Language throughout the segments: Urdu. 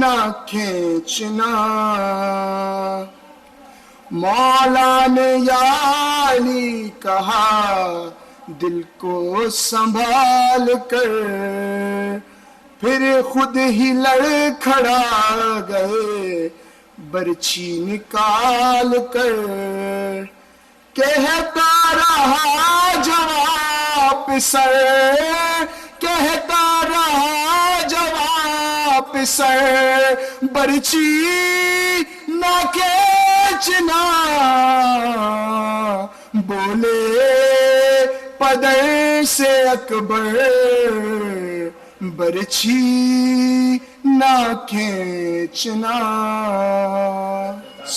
نہ کھینچنا. مولا نے یا علی کہا دل کو سنبھال کر، پھر خود ہی لڑکھڑا گئے برچھی نکال کر. کہتا رہا جواب سر، کہتا رہا جواب سر، برچھی نہ کھینچنا. بولے پدر سے اکبر، برچھی نہ کھینچنا.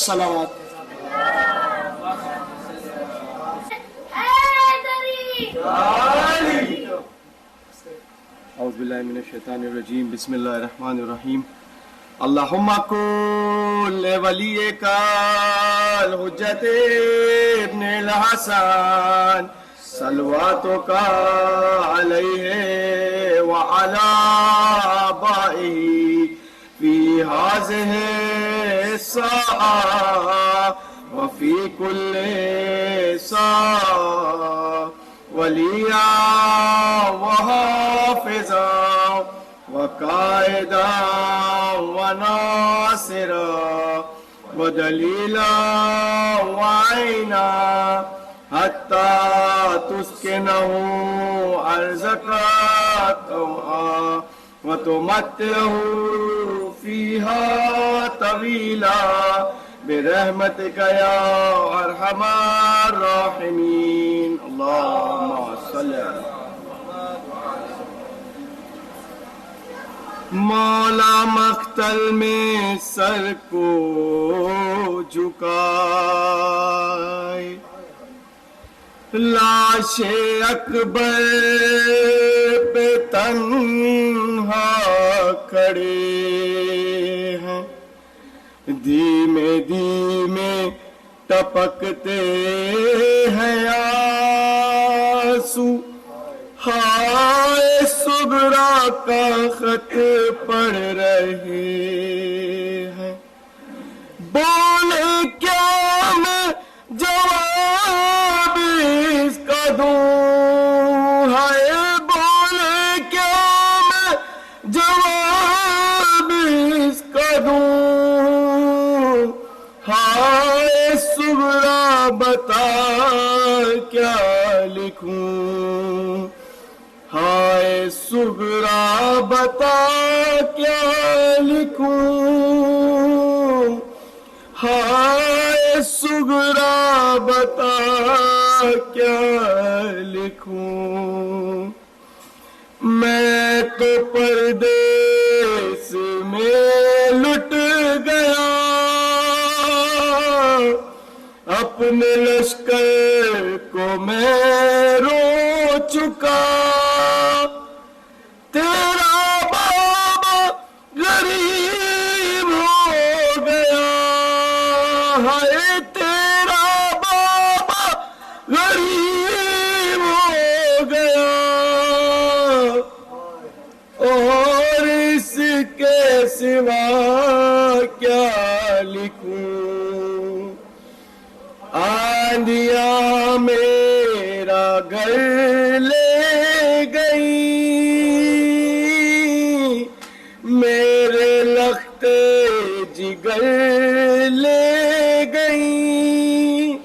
صلوات. اعوذ باللہ من الشیطان الرجیم. بسم اللہ الرحمن الرحیم. اللہم کل ولی کا الحجت ابن الحسن صلواتو کا علیہ وعلا آبائہ فی ہذہ الساعہ وفی کل ساعہ ولیٰ وحافظا وقائدا وناصرا ودلیلا وعینا حتی تسکنہ ارضک طوعا وتمتعہ فیہا طویلا برحمتک یا ارحم الراحمین. اللہم صلی علی مولا. مقتل میں سر کو جھکائے لاش اکبر پہ تنہا کھڑے ہیں، دھیمے دھیمے ٹپکتے ہیں آنسو. ہائے صغرا کا خط پڑھ رہے ہیں، بولے کیا میں جواب اس کا دوں. ہائے بولے کیا میں جواب اس کا دوں. ہائے صغرا بتا کیا لکھوں. ہائے صغرا بتا کیا لکھوں. ہائے صغرا بتا کیا لکھوں. میں تو پردیس میں لٹ گیا، اپنے لشکر کو میں رو چکا. تیرا بابا غریب ہو گیا، ہائے تیرا بابا غریب ہو گیا. اور اس کے سوا کیا لکھوں. آندھیاں میرا گھر لے گئی، میرے لخت جگر لے گئی.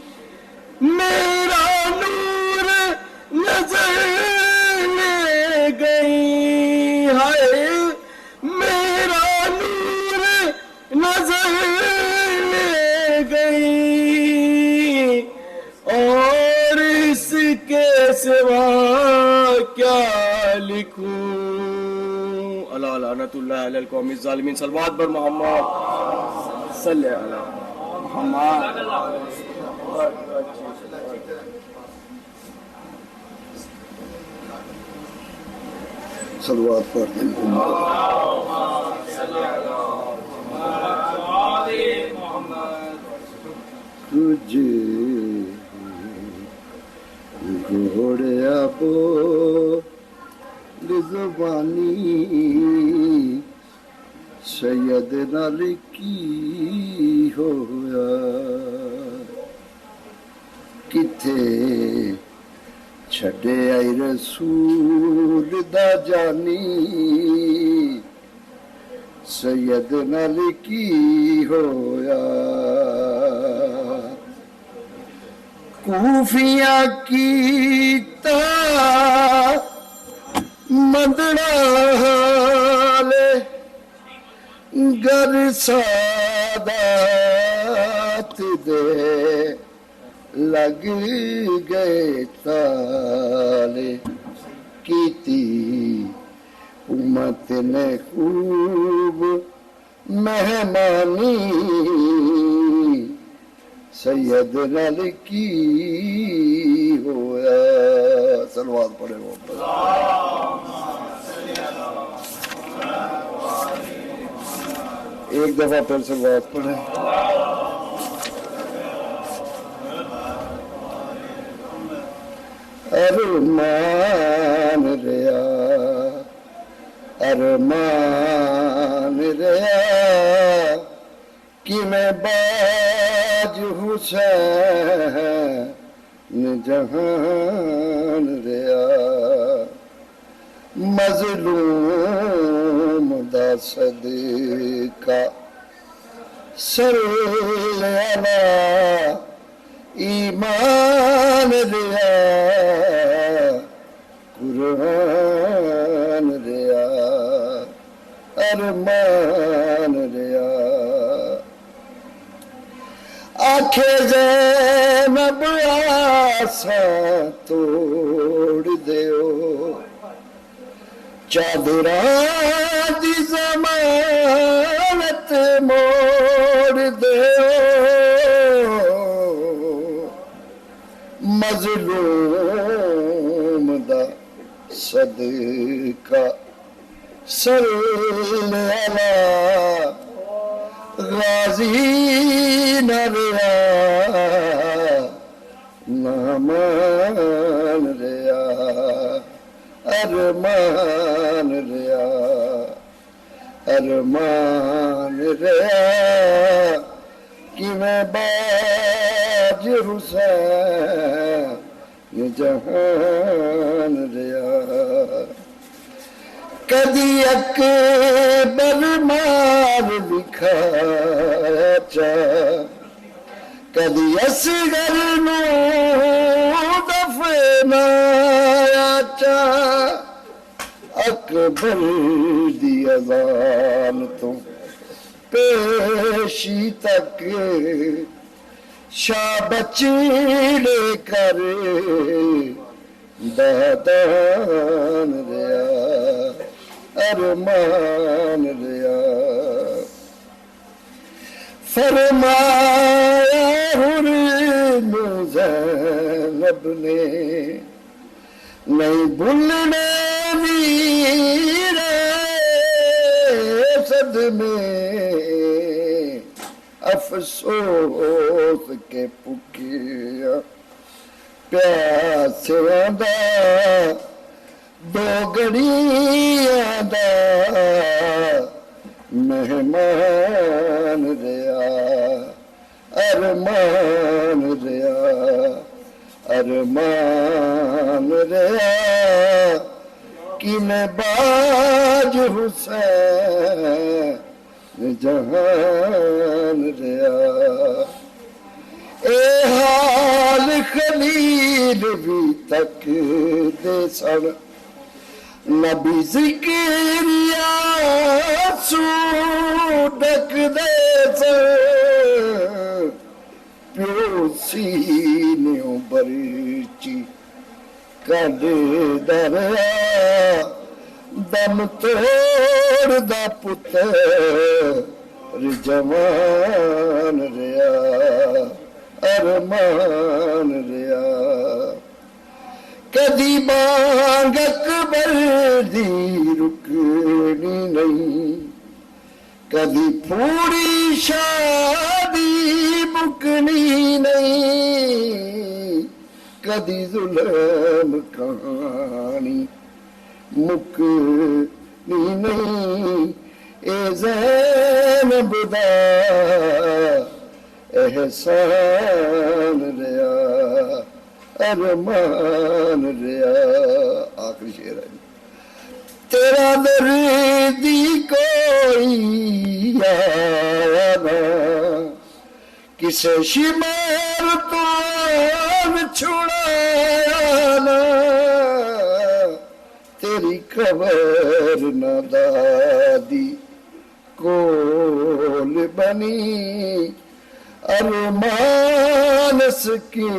میرا نور نظر لے گئی، ہائے میرا نور نظر لے گئی. اور اس کے سوا کیا لکھوں. اللہ لعنت اللہ علی القوم الظالمین. صلوات بر محمد صلی علی محمد. صلوات پر تجھے گھوڑیا پو زبانی سید نال کی ہویا کتھے چھڈے آئی رسول دا جانی سید نال کی ہویا کوفیاں کیتا مدڑا حالے گر سادات دے لگ گئے تالے کیتی امت نے خوب مہمانی سید نال کی ہویا صلوات پڑھے وہ ایک دفعہ پھر صلوات پڑھے ارمان ریا ارمان ریا کہ میں باج حسین جہان ریا مظلوم دا صدقہ صلی علی ایمان ریا قرآن ریا ارمان ریا آنکھیں زینب آساں توڑ دیو چادراں دی ضمانت موڑ دیو مظلوم دا صدقہ صلی علی غازی نہ ریا نامان ریا ارمان ریا ارمان ریا کہ میں باج حسین جہان ریا کدی اکبر مال لکھایا چا کدی اصغر نو دفنایا چا اکبر دی اذان تو پیشی تک شاہ بچڑے کر دادان ریا ارمان ریا فرمایا حر زینب نے نہیں بھولنے میرے صدمے افسوس کے پکیا پیاسیاں دا دو گھڑیاں دا مہمان ریا ارمان ریا ارمان ریا کہ میں باج حسین جہان ریا اے حال خلیل بھی تک دے سن نبی ذکریا سو ڈک دے سن پیو سینیوں برچی کڈ دریا دم توڑ دا پتر جوان ریا ارمان ریا کدی بانگ اکبر دی رکنی نہیں کدی پوری شادی مکنی نہیں کدی ظلم کہانی مکنی نہیں اے زینب دا احسان ریا ارمان ریا. آخری شعر ہے. تیرا دردی کوئی یاد کسے شمار تو چھڑایا نا. تیری خبر نہ دادی کول بنی ارمان سکی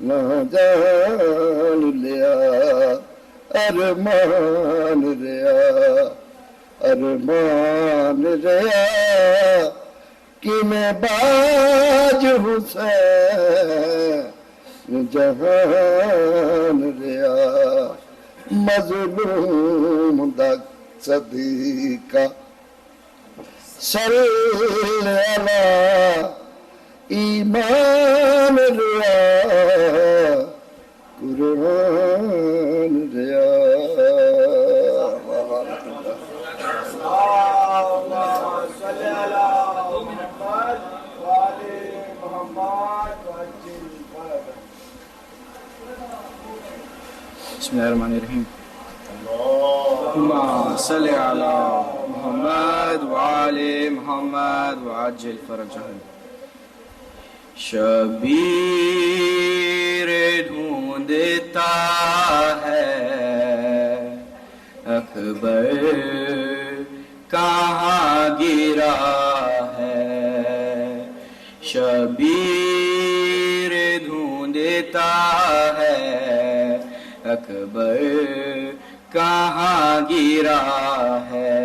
نہ جان لیا ارمان ریا ارمان ریا کہ میں باج حسین جہان ریا. مظلوم دا صدیقہ صلی علی ایمان ریا قرآن ریا. بسم اللہ الرحمن الرحیم. اللہم صلی علی محمد وعلی محمد وعجل فرجہم. شبیر ڈھونڈتا ہے اکبر کہاں گرا ہے. شبیر ڈھونڈتا ہے اکبر کہاں گرا ہے.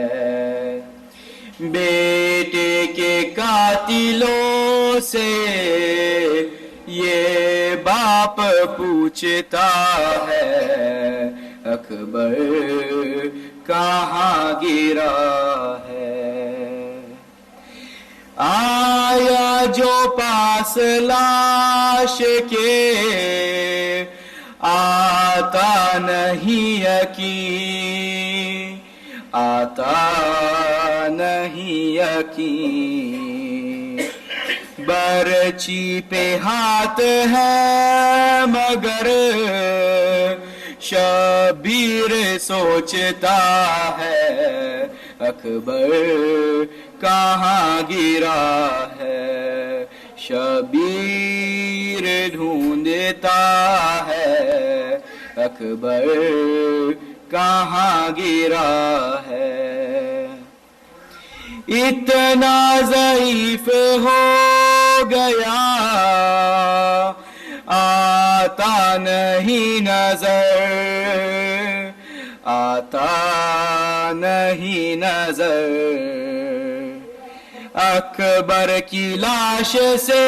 بیٹے کے قاتلوں سے یہ باپ پوچھتا ہے اکبر کہاں گرا ہے. آیا جو پاس لاش کے آتا نہیں یقین آتا نہیں یقین. برچی پہ ہاتھ ہے مگر شبیر سوچتا ہے اکبر کہاں گرا ہے. شبیر ڈھونڈتا ہے اکبر کہاں گرا ہے. اتنا ضعیف ہو گیا آتا نہیں نظر آتا نہیں نظر. اکبر کی لاش سے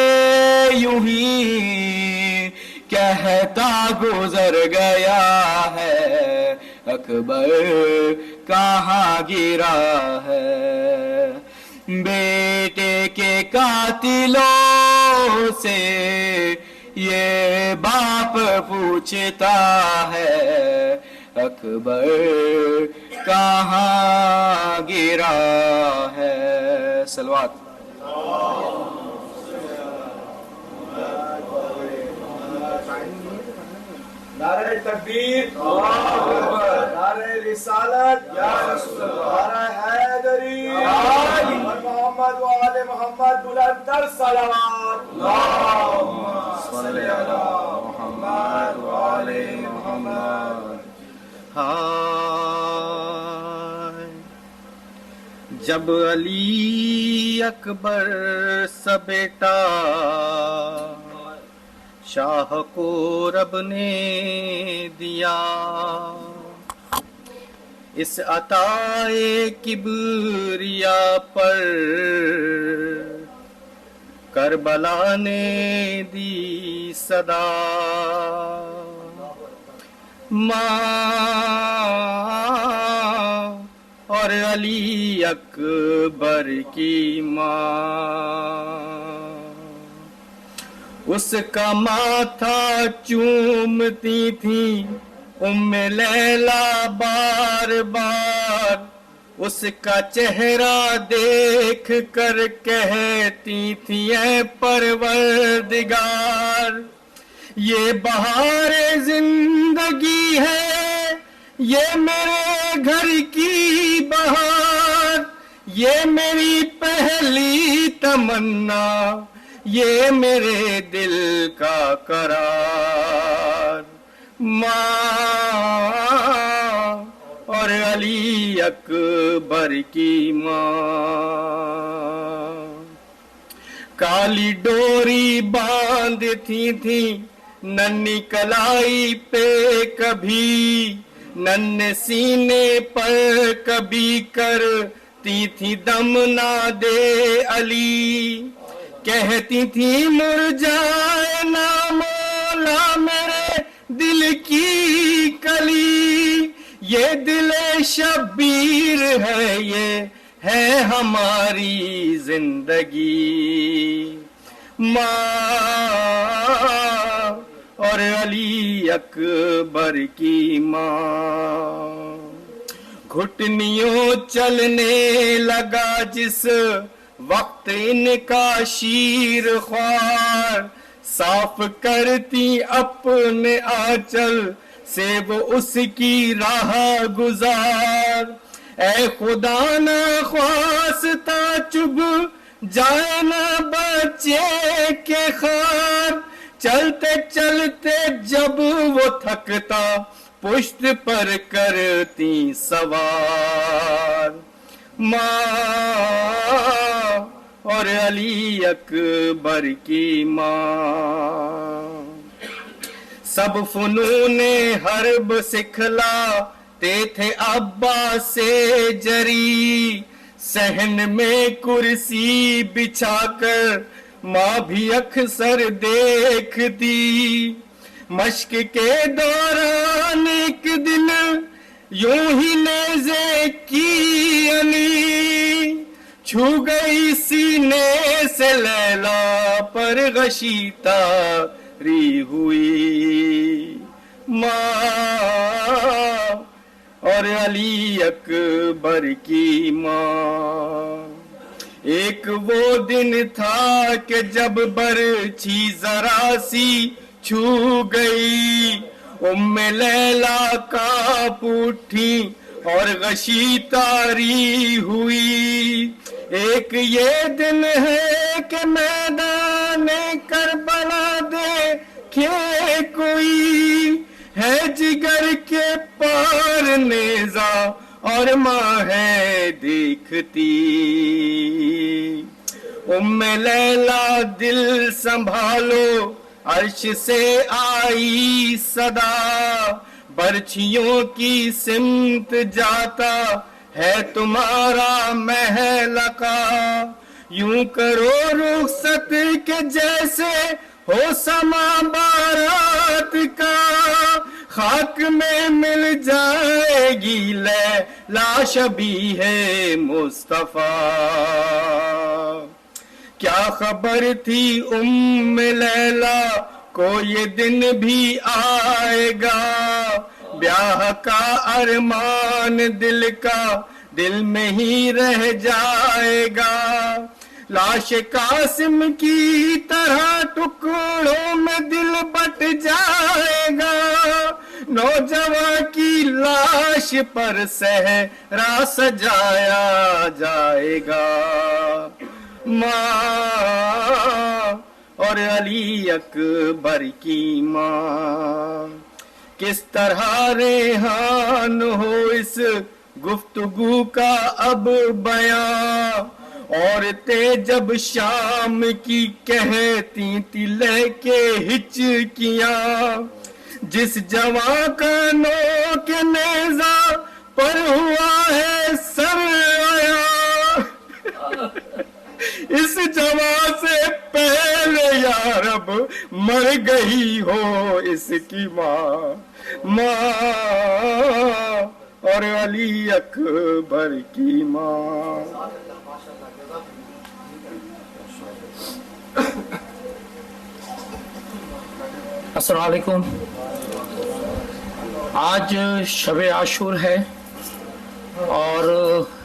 یوں ہی کہتا گزر گیا ہے اکبر کہاں گرا ہے. بیٹے کے قاتلوں سے یہ باپ پوچھتا ہے اکبر کہاں گرا ہے. صلوات. نعرہ تکبیر، نعرہ رسالت، یا رسول اللہ، نعرہ حیدری، محمد و آل محمد بلند تر صلوات. اللہم صلی علی محمد و آل محمد. جب علی اکبر سا بیٹا شاہ کو رب نے دیا، اس عطائے کبریا پر کربلا نے دی صدا. ماں اور علی اکبر کی ماں اس کا ماتھا چومتی تھی ام لیلا، بار بار اس کا چہرہ دیکھ کر کہتی تھی اے پروردگار یہ بہار زندگی ہے یہ میرے گھر کی بہار یہ میری پہلی تمنا یہ میرے دل کا قرار ماں اور علی اکبر کی ماں کالی ڈوری باندھتی تھی ننھی کلائی پہ کبھی ننھے سینے پر کبھی کرتی تھی دم نہ دے علی کہتی تھی مرجائے نہ مولا میرے دل کی کلی یہ دل شبیر ہے یہ ہے ہماری زندگی ماں اور علی اکبر کی ماں گھٹنیوں چلنے لگا جس وقت ان کا شیر خوار صاف کرتی اپنے آنچل سے وہ اس کی راہ گزار اے خدا نہ خواستہ چب جائے نہ بچے کے خار چلتے چلتے جب وہ تھکتا پشت پر کرتی سوار ماں اور علی اکبر کی ماں سب فنون حرب سکھلاتے تھے ابا سے جری صحن میں کرسی بچھا کر ماں بھی اکثر دیکھتی مشق کے دوران ایک دن یوں ہی نیزے کی علی چھو گئی سینے سے لیلا پر غشی تاری ہوئی ماں اور علی اکبر کی ماں ایک وہ دن تھا کہ جب برچھی ذرا سی چھو گئی ام لیلا کانپ اٹھی اور غشی تاری ہوئی ایک یہ دن ہے کہ میدان کربلا دیکھے کوئی ہے جگر کے پار نیزہ اور ماں ہے دیکھتی ام لیلا دل سنبھالو عرش سے آئی صدا برچھیوں کی سمت جاتا ہے تمہارا محلقہ یوں کرو رخصت کے جیسے ہو سما بارات کا خاک میں مل جائے گی لیلا شبیہ مصطفیٰ کیا خبر تھی ام لیلا کو یہ دن بھی آئے گا بیاہ کا ارمان دل کا دل میں ہی رہ جائے گا لاش قاسم کی طرح ٹکڑوں میں دل بٹ جائے گا نوجوان کی لاش پر صحرا سجایا جائے گا ماں اور علی اکبر کی ماں کس طرح ریحان ہو اس گفتگو کا اب بیان عورتیں جب شام کی کہتی تھی لے کے ہچکیاں جس جوان کا نوک نیزہ پر ہوا ہے سر آیا اس جوان سے پہلے یا رب مر گئی ہو اس کی ماں اور علی اکبر کی ماں السلام علیکم آج شب عاشور ہے اور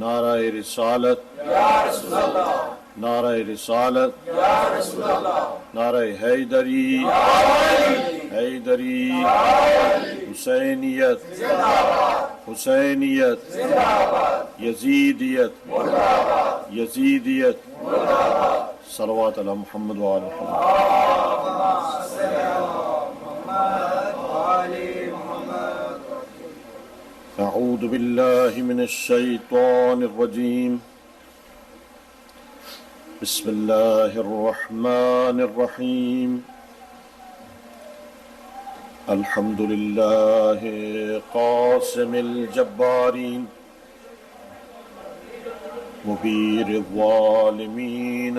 نعرہ رسالت یا رسول اللہ نعرہ رسالت یا رسول اللہ نعرہ حیدری حیدری حسینیت حسینیت یزیدیت یزیدیت صلوات علی محمد وعلی محمد اعوذ باللہ من الشیطان الرجیم بسم اللہ الرحمن الرحیم الحمد للہ قاسم الجبارین مبیر الظالمین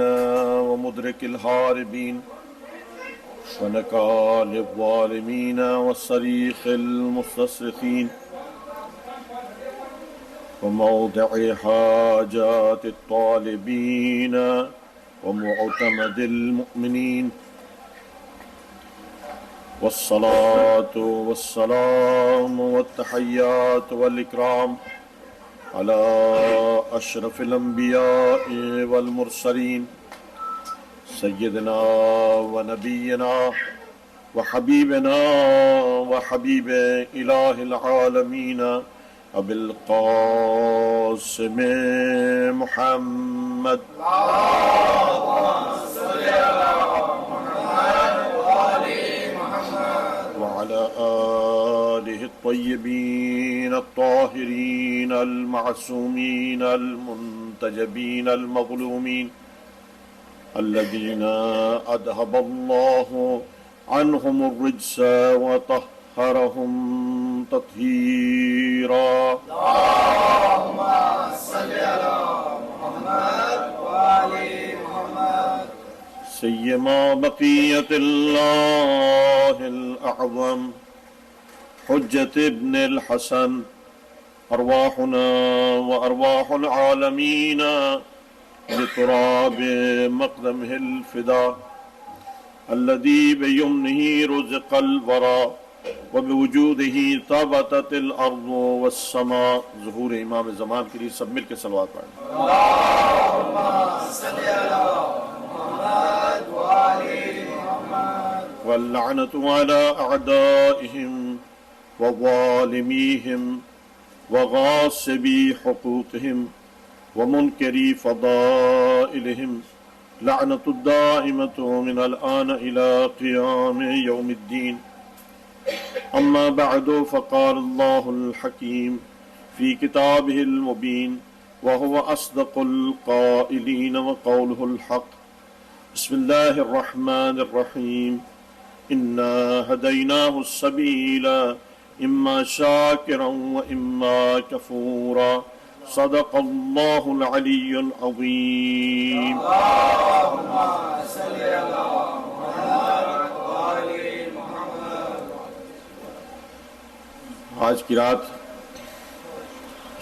ومدرک الحاربین ونکال الظالمین وصریخ المستصرخین وموضع حاجات الطالبين ومعتمد المؤمنين والصلاة والسلام والتحيات والإكرام على أشرف الأنبياء والمرسلين سيدنا ونبينا وحبيبنا وحبيب إله العالمين ابو القاسم محمد وعلى آله الطيبين الطاهرين المعصومين المنتجبين المظلومين الذين أذهب الله عنهم الرجس وطهرهم تطهيرا اللهم صل على محمد وآل محمد سيما بقية الله الأعظم حجة ابن الحسن أرواحنا وأرواح العالمين بتراب مقدمه الفداء الذي بيمنه رزق الورى وبوجوده ثبتت الارض والسماء. ظہور امام زمان کے لیے سب مل کے صلوات پڑھیں. اللهم صل على محمد وآل محمد واللعنة على أعدائهم وظالميهم وغاصبي حقوقهم ومنكري فضائلهم لعنة الدائمة من الآن إلى قيام يوم الدين. أما بعد فقال الله الحكيم في كتابه المبين وهو أصدق القائلين وقوله الحق. بسم الله الرحمن الرحيم إنا هديناه السبيل إما شاكرا وإما كفورا. صدق الله العلي العظيم. اللهم صل على محمد وآل محمد. آج کی رات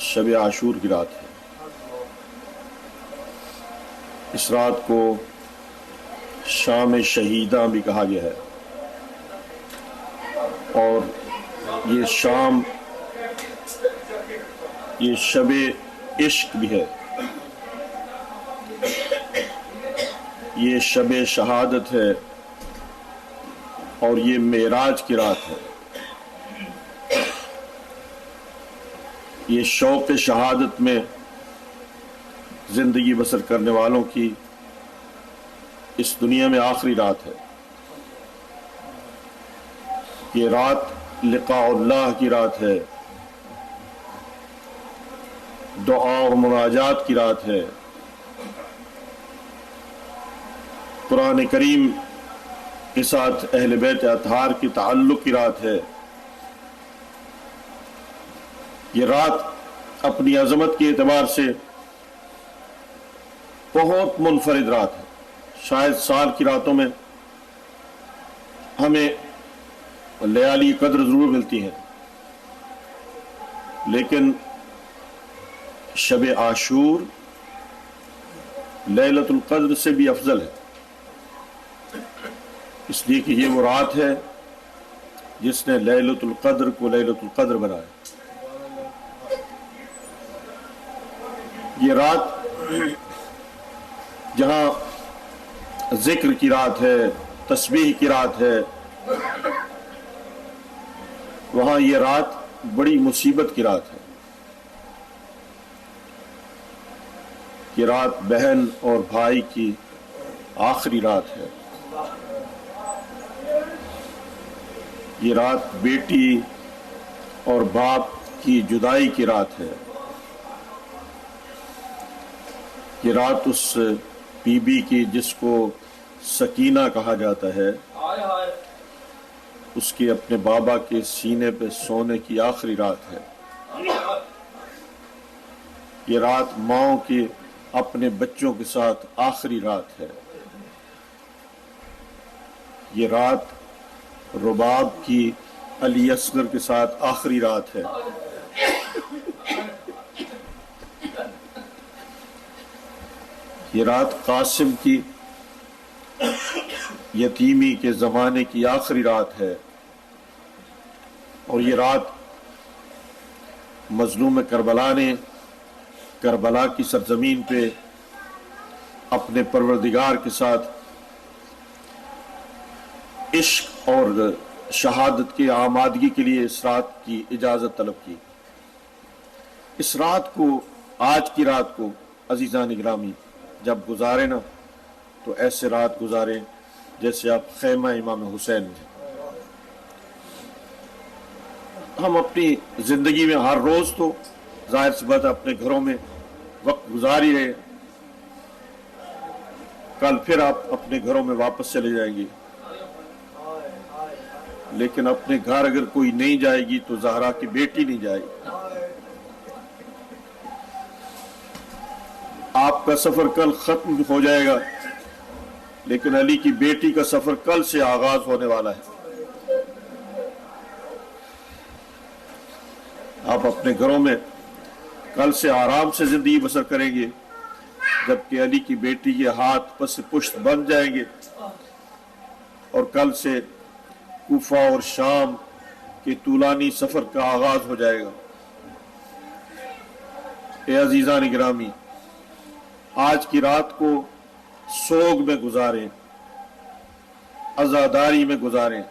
شب عاشور کی رات ہے. اس رات کو شام شہیداں بھی کہا گیا ہے اور یہ شام یہ شب عشق بھی ہے، یہ شب شہادت ہے اور یہ معراج کی رات ہے. یہ شوق شہادت میں زندگی بسر کرنے والوں کی اس دنیا میں آخری رات ہے. یہ رات لقاء اللہ کی رات ہے، دعا اور مناجات کی رات ہے، قرآن کریم کے ساتھ اہل بیت اطہار کی تعلق کی رات ہے. یہ رات اپنی عظمت کے اعتبار سے بہت منفرد رات ہے. شاید سال کی راتوں میں ہمیں لیالی قدر ضرور ملتی ہیں، لیکن شب عاشور لیلۃ القدر سے بھی افضل ہے، اس لیے کہ یہ وہ رات ہے جس نے لیلۃ القدر کو لیلۃ القدر بنایا. یہ رات جہاں ذکر کی رات ہے، تسبیح کی رات ہے، وہاں یہ رات بڑی مصیبت کی رات ہے۔ یہ رات بہن اور بھائی کی آخری رات ہے۔ یہ رات بیٹی اور باپ کی جدائی کی رات ہے۔ یہ رات اس بی بی کی جس کو سکینہ کہا جاتا ہے، اس کے اپنے بابا کے سینے پہ سونے کی آخری رات ہے۔ یہ رات ماؤں کے اپنے بچوں کے ساتھ آخری رات ہے۔ یہ رات رباب کی علی اصغر کے ساتھ آخری رات ہے۔ یہ رات قاسم کی یتیمی کے زمانے کی آخری رات ہے، اور یہ رات مظلوم کربلا نے کربلا کی سرزمین پہ اپنے پروردگار کے ساتھ عشق اور شہادت کی آمادگی کے لیے اس رات کی اجازت طلب کی۔ اس رات کو، آج کی رات کو عزیزان گرامی جب گزارے نا تو ایسے رات گزاریں جیسے آپ خیمہ امام حسین میں۔ ہم اپنی زندگی میں ہر روز تو ظاہر سی بات اپنے گھروں میں وقت گزار ہی رہے، کل پھر آپ اپنے گھروں میں واپس چلے جائیں گے، لیکن اپنے گھر اگر کوئی نہیں جائے گی تو زہرا کی بیٹی نہیں جائے گی۔ آپ کا سفر کل ختم ہو جائے گا، لیکن علی کی بیٹی کا سفر کل سے آغاز ہونے والا ہے۔ آپ اپنے گھروں میں کل سے آرام سے زندگی بسر کریں گے، جبکہ علی کی بیٹی کے ہاتھ پس پشت بن جائیں گے، اور کل سے کوفہ اور شام کے طولانی سفر کا آغاز ہو جائے گا۔ اے عزیزان گرامی، آج کی رات کو سوگ میں گزاریں، عزاداری میں گزاریں۔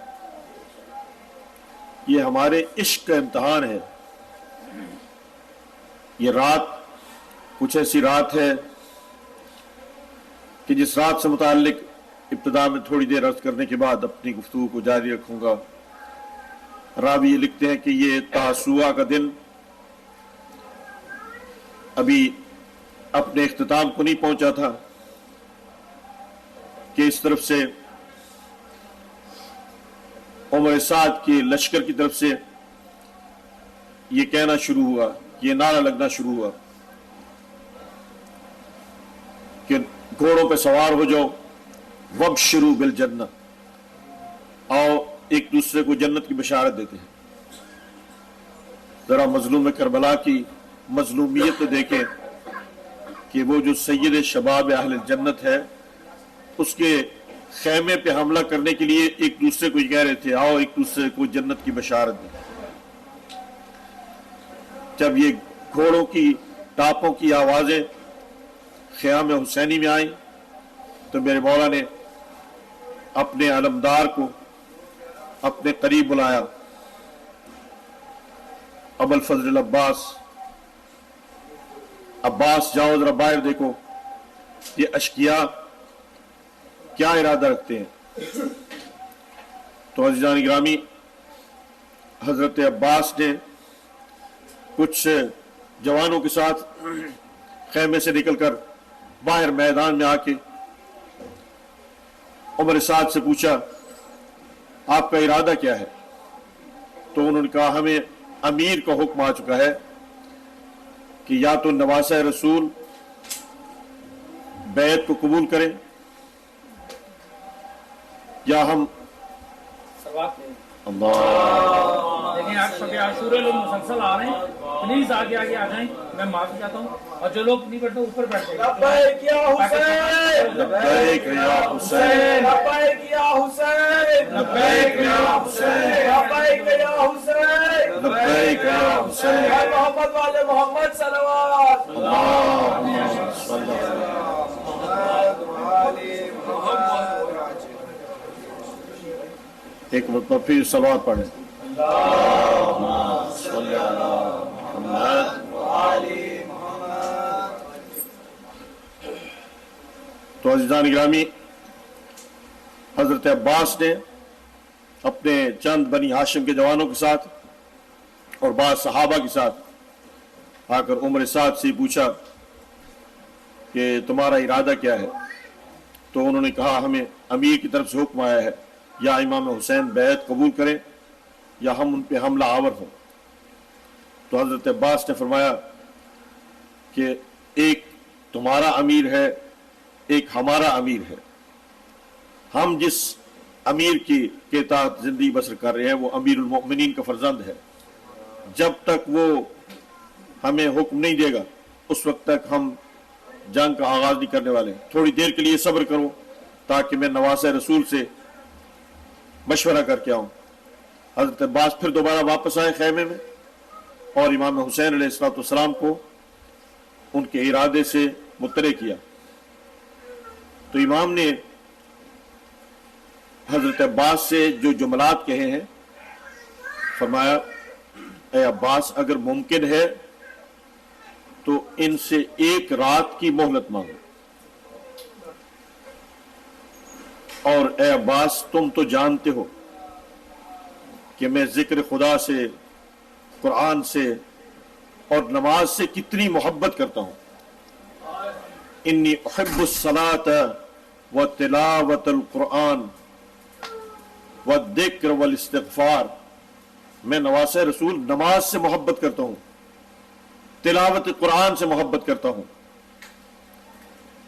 یہ ہمارے عشق کا امتحان ہے۔ یہ رات کچھ ایسی رات ہے کہ جس رات سے متعلق ابتدا میں تھوڑی دیر عرض کرنے کے بعد اپنی گفتگو کو جاری رکھوں گا۔ راوی یہ لکھتے ہیں کہ یہ تاسوعہ کا دن ابھی اپنے اختتام کو نہیں پہنچا تھا کہ اس طرف سے عمر سعد کے لشکر کی طرف سے یہ کہنا شروع ہوا، یہ نعرہ لگنا شروع ہوا کہ گھوڑوں پہ سوار ہو جاؤ، وبشروا بالجنہ، آؤ ایک دوسرے کو جنت کی بشارت دیتے ہیں۔ ذرا مظلوم کربلا کی مظلومیت دیکھیں کہ وہ جو سید شباب اہل جنت ہے، اس کے خیمے پہ حملہ کرنے کے لیے ایک دوسرے کو یہ کہہ رہے تھے، آؤ ایک دوسرے کو جنت کی بشارت دیں۔ جب یہ گھوڑوں کی ٹاپوں کی آوازیں خیام حسینی میں آئیں تو میرے مولا نے اپنے علمدار کو اپنے قریب بلایا، ابو الفضل عباس جاؤ ذرا باہر دیکھو یہ اشقیاء کیا ارادہ رکھتے ہیں۔ تو عزیزان گرامی، حضرت عباس نے کچھ جوانوں کے ساتھ خیمے سے نکل کر باہر میدان میں آ کے عمر سعد سے پوچھا، آپ کا ارادہ کیا ہے؟ تو انہوں نے کہا، ہمیں امیر کا حکم آ چکا ہے کہ یا تو نواسہ رسول بیعت کو قبول کریں یا ہم لیکن آج شب عاشورہ لوگ مسلسل آ رہے ہیں، پلیز آگے آگے آ جائیں، میں معافی چاہتا ہوں، اور جو لوگ نہیں بیٹھتے اوپر بیٹھتے ہیں۔ لبیک یا حسین، لبیک یا حسین، لبیک یا حسین، لبیک یا حسین، لبیک یا حسین، لبیک یا حسین، محمد والے محمد صلوات۔ ایک مرتبہ پھر صلوات پڑھ لیں. تو عزیزان گرامی، حضرت عباس نے اپنے چند بنی ہاشم کے جوانوں کے ساتھ اور بعض صحابہ کے ساتھ آ کر عمر سعد سے پوچھا کہ تمہارا ارادہ کیا ہے؟ تو انہوں نے کہا ہمیں امیر کی طرف سے حکم آیا ہے یا امام حسین بیعت قبول کریں یا ہم ان پہ حملہ آور ہوں. تو حضرت عباس نے فرمایا کہ ایک تمہارا امیر ہے، ایک ہمارا امیر ہے. ہم جس امیر کے تحت زندگی بسر کر رہے ہیں وہ امیر المؤمنین کا فرزند ہے. جب تک وہ ہمیں حکم نہیں دے گا اس وقت تک ہم جنگ کا آغاز نہیں کرنے والے. تھوڑی دیر کے لیے صبر کرو تاکہ میں نواسہ رسول سے مشورہ کر کے آؤں. حضرت عباس پھر دوبارہ واپس آئے خیمے میں اور امام حسین علیہ السلام کو ان کے ارادے سے مطلع کیا. تو امام نے حضرت عباس سے جو جملات کہے ہیں فرمایا اے عباس اگر ممکن ہے تو ان سے ایک رات کی مہلت مانگو، اور اے عباس تم تو جانتے ہو کہ میں ذکر خدا سے، قرآن سے اور نماز سے کتنی محبت کرتا ہوں. انی احب الصلاۃ وتلاوۃ القرآن والذکر والاستغفار. میں نواسہ رسول نماز سے محبت کرتا ہوں، تلاوت قرآن سے محبت کرتا ہوں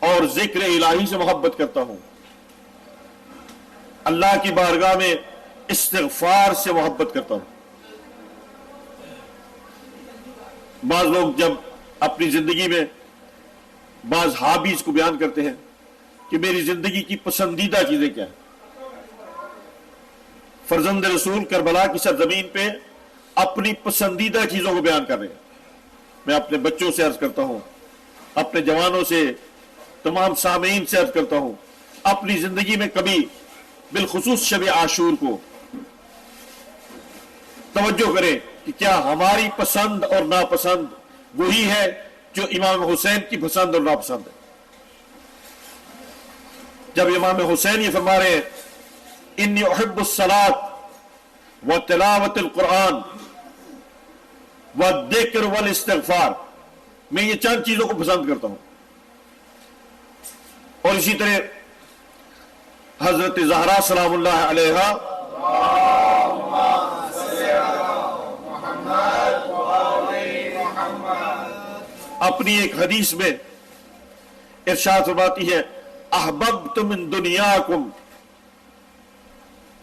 اور ذکر الہی سے محبت کرتا ہوں. اللہ کی بارگاہ میں استغفار سے محبت کرتا ہوں. بعض لوگ جب اپنی زندگی میں بعض ہابیز کو بیان کرتے ہیں کہ میری زندگی کی پسندیدہ چیزیں کیا ہیں. فرزند رسول کربلا کی سرزمین پہ اپنی پسندیدہ چیزوں کو بیان کر رہے ہیں. میں اپنے بچوں سے عرض کرتا ہوں، اپنے جوانوں سے، تمام سامعین سے عرض کرتا ہوں، اپنی زندگی میں کبھی بالخصوص شب عاشور کو توجہ کریں کہ کیا ہماری پسند اور ناپسند وہی ہے جو امام حسین کی پسند اور ناپسند ہے. جب امام حسین یہ فرما رہے ہیں انی احب الصلاۃ وتلاوۃ القرآن والذکر والاستغفار، میں یہ چند چیزوں کو پسند کرتا ہوں. اور اسی طرح حضرت زہرا سلام اللہ علیہا اپنی ایک حدیث میں ارشاد فرماتی ہے احببت من دنیاکم،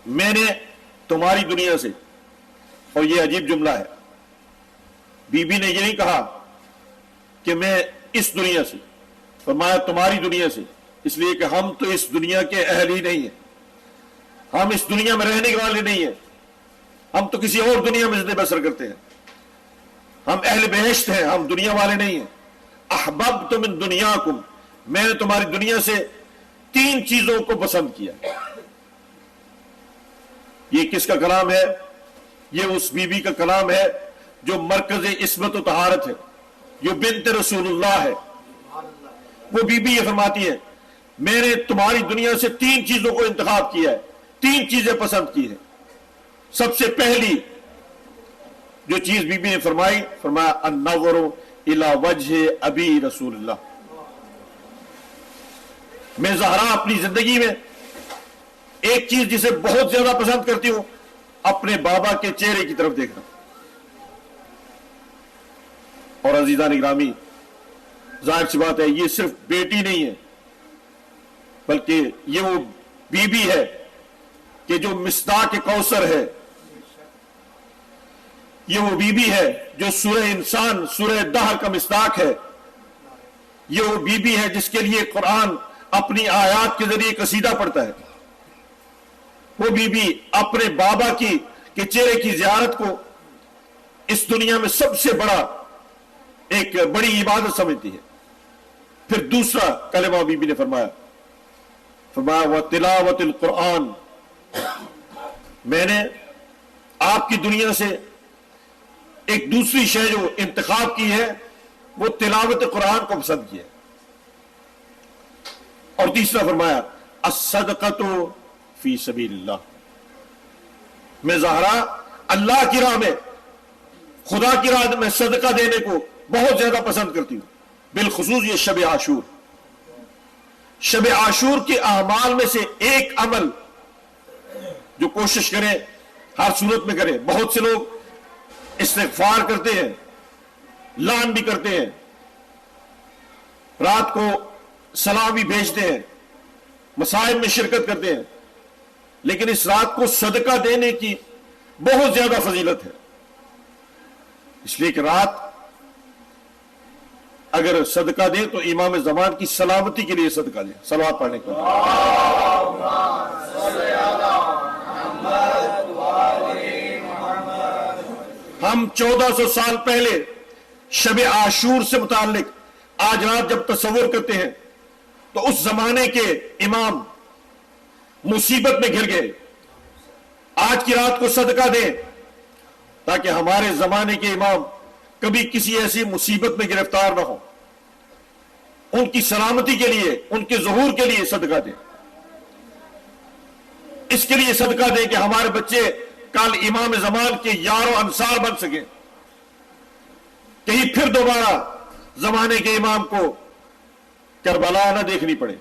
میں نے تمہاری دنیا سے. اور یہ عجیب جملہ ہے، بی بی نے یہ نہیں کہا کہ میں اس دنیا سے، فرمایا تمہاری دنیا سے، اس لیے کہ ہم تو اس دنیا کے اہل ہی نہیں ہیں، ہم اس دنیا میں رہنے والے نہیں ہیں، ہم تو کسی اور دنیا میں زندگی بسر کرتے ہیں، ہم اہل بہشت ہیں، ہم دنیا والے نہیں ہیں. احببت من دنیاکم، میں نے تمہاری دنیا سے 3 چیزوں کو پسند کیا. یہ کس کا کلام ہے؟ یہ اس بی بی کا کلام ہے جو مرکز عصمت و طہارت ہے، جو بنت رسول اللہ ہے. وہ بی بی یہ فرماتی ہے میں نے تمہاری دنیا سے 3 چیزوں کو انتخاب کیا ہے، 3 چیزیں پسند کی ہیں. سب سے پہلی جو چیز بی بی نے فرمایا النظر الی وجہ ابی رسول اللہ. میں زہرا اپنی زندگی میں ایک چیز جسے بہت زیادہ پسند کرتی ہوں، اپنے بابا کے چہرے کی طرف دیکھنا. اور عزیزان گرامی، ظاہر سی بات ہے یہ صرف بیٹی نہیں ہے بلکہ یہ وہ بی بی ہے کہ جو مصداق کوثر ہے. یہ وہ بی بی ہے جو سورہ انسان، سورہ دہر کا مصداق ہے. یہ وہ بی بی ہے جس کے لیے قرآن اپنی آیات کے ذریعے قصیدہ پڑھتا ہے. وہ بی بی اپنے بابا کے چہرے کی زیارت کو اس دنیا میں سب سے بڑا ایک بڑی عبادت سمجھتی ہے. پھر دوسرا کلمہ بی بی نے فرمایا وَتِلَاوَةِ الْقُرْآنِ میں نے آپ کی دنیا سے ایک دوسری شے جو انتخاب کی ہے وہ تلاوت قرآن کو پسند کیا. اور تیسرا فرمایا الصدقۃ فی سبیل اللہ. میں زہرا اللہ کی راہ میں، خدا کی راہ میں صدقہ دینے کو بہت زیادہ پسند کرتی ہوں. بالخصوص یہ شب عاشور، شب عاشور کے اعمال میں سے ایک عمل جو کوشش کریں ہر صورت میں کریں. بہت سے لوگ استغفار کرتے ہیں، لعن بھی کرتے ہیں، رات کو سلام بھی بھیجتے ہیں، مصائب میں شرکت کرتے ہیں، لیکن اس رات کو صدقہ دینے کی بہت زیادہ فضیلت ہے. اس لیے کہ رات اگر صدقہ دیں تو امام زمان کی سلامتی کے لیے صدقہ دیں. صلوات پڑھنے کے ہم 1400 سال پہلے شب عاشور سے متعلق آج رات جب تصور کرتے ہیں تو اس زمانے کے امام مصیبت میں گر گئے. آج کی رات کو صدقہ دیں تاکہ ہمارے زمانے کے امام کبھی کسی ایسی مصیبت میں گرفتار نہ ہو. ان کی سلامتی کے لیے، ان کے ظہور کے لیے صدقہ دیں. اس کے لیے صدقہ دیں کہ ہمارے بچے کل امام زمان کے یار و انصار بن سکیں، کہیں پھر دوبارہ زمانے کے امام کو کربلا نہ دیکھنی پڑے.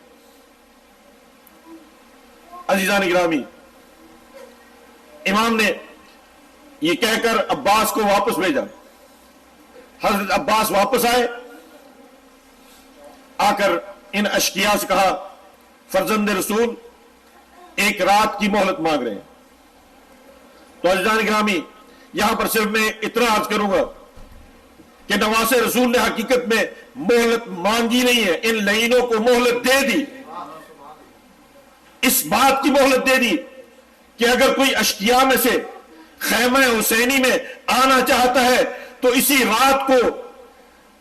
عزیزان گرامی، امام نے یہ کہہ کر عباس کو واپس بھیجا. حضرت عباس واپس آئے، آ کر ان اشقیاء سے کہا فرزند رسول ایک رات کی مہلت مانگ رہے ہیں. تو عزیزان گرامی، یہاں پر صرف میں اتنا عرض کروں گا کہ نواز رسول نے حقیقت میں مہلت مانگی نہیں ہے، ان لعینوں کو مہلت دے دی. اس بات کی مہلت دے دی کہ اگر کوئی اشقیاء میں سے خیمہ حسینی میں آنا چاہتا ہے تو اسی رات کو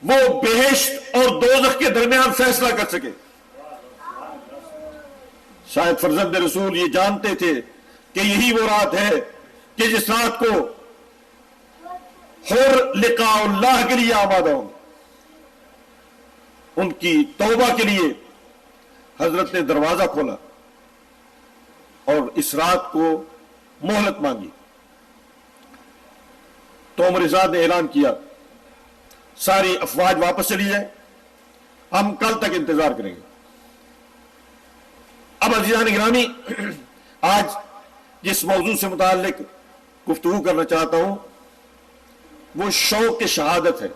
وہ بہشت اور دوزخ کے درمیان فیصلہ کر سکے. شاید فرزند رسول یہ جانتے تھے کہ یہی وہ رات ہے کہ جس رات کو حر لقاء اللہ کے لیے آمادہ ہوں. ان کی توبہ کے لیے حضرت نے دروازہ کھولا اور اس رات کو مہلت مانگی. تو عمر زاد نے اعلان کیا ساری افواج واپس چلی جائیں، ہم کل تک انتظار کریں گے. اب عزیزان گرامی، آج جس موضوع سے متعلق گفتگو کرنا چاہتا ہوں وہ شوق شہادت ہے.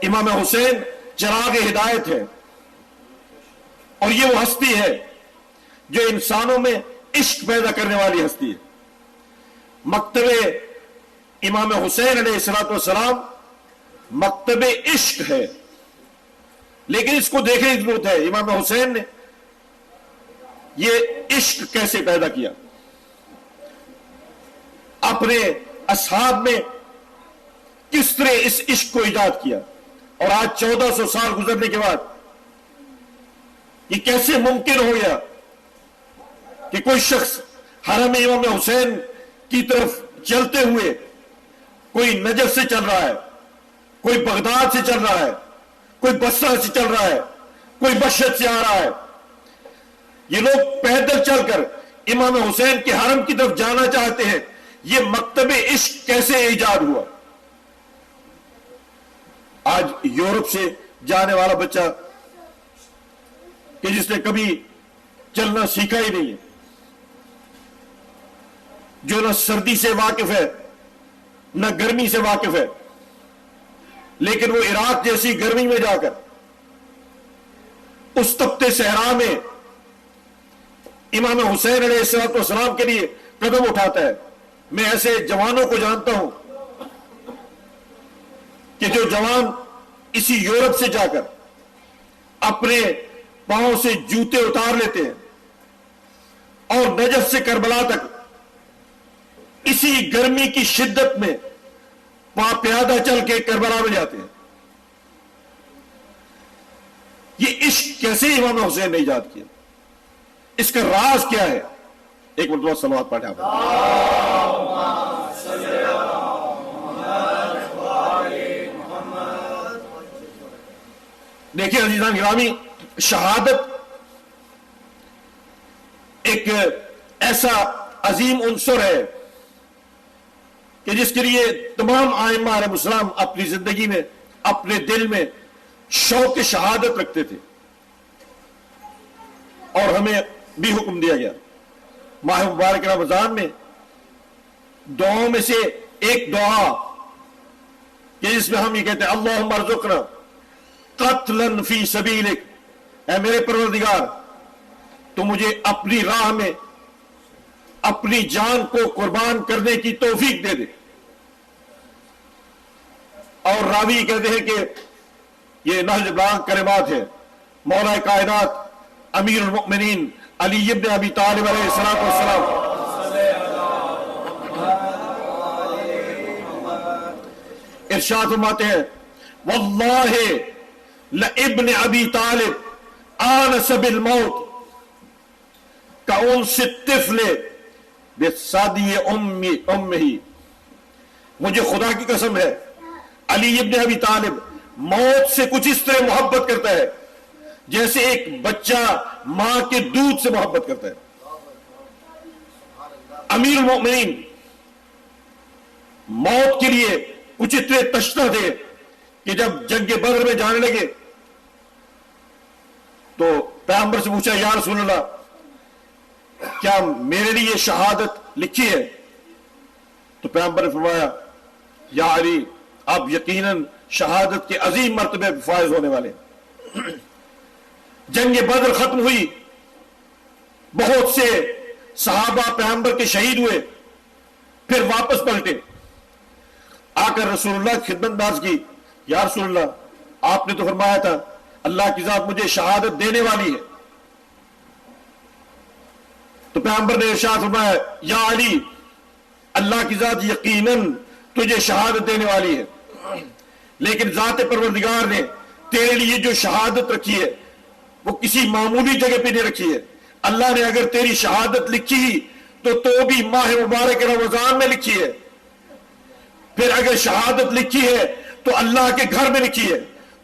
امام حسین چراغ ہدایت ہے، اور یہ وہ ہستی ہے جو انسانوں میں عشق پیدا کرنے والی ہستی ہے. مکتب امام حسین علیہ الصلوۃ والسلام مکتب عشق ہے، لیکن اس کو دیکھنے کی ضرورت ہے امام حسین نے یہ عشق کیسے پیدا کیا، اپنے اصحاب میں کس طرح اس عشق کو ایجاد کیا، اور آج 1400 سال گزرنے کے بعد یہ کیسے ممکن ہو گیا کہ کوئی شخص حرم امام حسین کی طرف چلتے ہوئے کوئی نجف سے چل رہا ہے، کوئی بغداد سے چل رہا ہے، کوئی بصرہ سے چل رہا ہے، کوئی مشہد سے آ رہا ہے. یہ لوگ پیدل چل کر امام حسین کے حرم کی طرف جانا چاہتے ہیں. یہ مکتب عشق کیسے ایجاد ہوا؟ آج یورپ سے جانے والا بچہ کہ جس نے کبھی چلنا سیکھا ہی نہیں ہے، جو نہ سردی سے واقف ہے نہ گرمی سے واقف ہے، لیکن وہ عراق جیسی گرمی میں جا کر اس تپتے صحرا میں امام حسین علیہ الصلوۃ والسلام کے لیے قدم اٹھاتا ہے. میں ایسے جوانوں کو جانتا ہوں کہ جو جوان اسی یورپ سے جا کر اپنے پاؤں سے جوتے اتار لیتے ہیں اور نجف سے کربلا تک اسی گرمی کی شدت میں پیادہ چل کے کربلا میں جاتے ہیں. یہ عشق کیسے امام حسین نے ایجاد کیا؟ اس کا راز کیا ہے؟ ایک مرتبہ صلوات پڑھیں آپ۔ دیکھیے عزیزان گرامی، شہادت ایک ایسا عظیم عنصر ہے کہ جس کے لیے تمام ائمہ علیہ السلام اپنی زندگی میں، اپنے دل میں شوق شہادت رکھتے تھے، اور ہمیں بھی حکم دیا گیا ماہ مبارک رمضان میں دعاؤں میں سے ایک دعا کہ جس میں ہم یہ کہتے ہیں اللہم ارزقنا قتلا فی سبیلک، اے میرے پروردگار تو مجھے اپنی راہ میں اپنی جان کو قربان کرنے کی توفیق دے دے۔ اور راوی کہتے ہیں کہ یہ نہج بلاغ کلمات ہے مولا کائنات امیر المؤمنین علی ابن ابی طالب علیہ الصلوۃ والسلام ارشاد فرماتے ہیں واللہ لابن ابی طالب آنس بالموت کأنس الطفل بثدی امہ، مجھے خدا کی قسم ہے علی ابن ابی طالب موت سے کچھ اس طرح محبت کرتا ہے جیسے ایک بچہ ماں کے دودھ سے محبت کرتا ہے۔ امیر المؤمنین موت کے لیے کچھ اتنے تشنہ تھے کہ جب جنگ بدر میں جانے لگے تو پیغمبر سے پوچھا یا رسول اللہ کیا میرے لیے شہادت لکھی ہے؟ تو پیغمبر نے فرمایا یا علی آپ یقیناً شہادت کے عظیم مرتبے پہ فائز ہونے والے ہیں۔ جنگ بدر ختم ہوئی، بہت سے صحابہ پیغمبر کے شہید ہوئے، پھر واپس پلٹے، آ کر رسول اللہ کی خدمت میں عرض کی یا رسول اللہ آپ نے تو فرمایا تھا اللہ کی ذات مجھے شہادت دینے والی ہے۔ تو پیغمبر نے ارشاد فرمایا یا علی اللہ کی ذات یقیناً تجھے شہادت دینے والی ہے، لیکن ذات پروردگار نے تیرے لیے جو شہادت رکھی ہے وہ کسی معمولی جگہ پہ نہیں رکھی ہے۔ اللہ نے اگر تیری شہادت لکھی تو بھی ماہ مبارک رمضان میں لکھی ہے، پھر اگر شہادت لکھی ہے تو اللہ کے گھر میں لکھی ہے،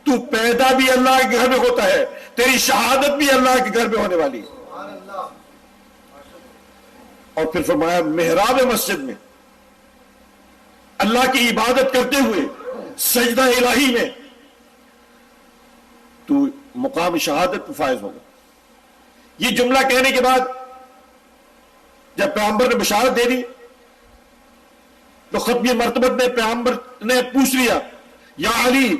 تو پیدا بھی اللہ کے گھر میں ہوتا ہے، تیری شہادت بھی اللہ کے گھر میں ہونے والی ہے۔ اور پھر فرمایا محراب مسجد میں اللہ کی عبادت کرتے ہوئے سجدہ الہی میں تو مقام شہادت فائز ہوگا۔ یہ جملہ کہنے کے بعد جب پیغمبر نے بشارت دے دی تو ختمی مرتبت میں پیغمبر نے پوچھ لیا یا علی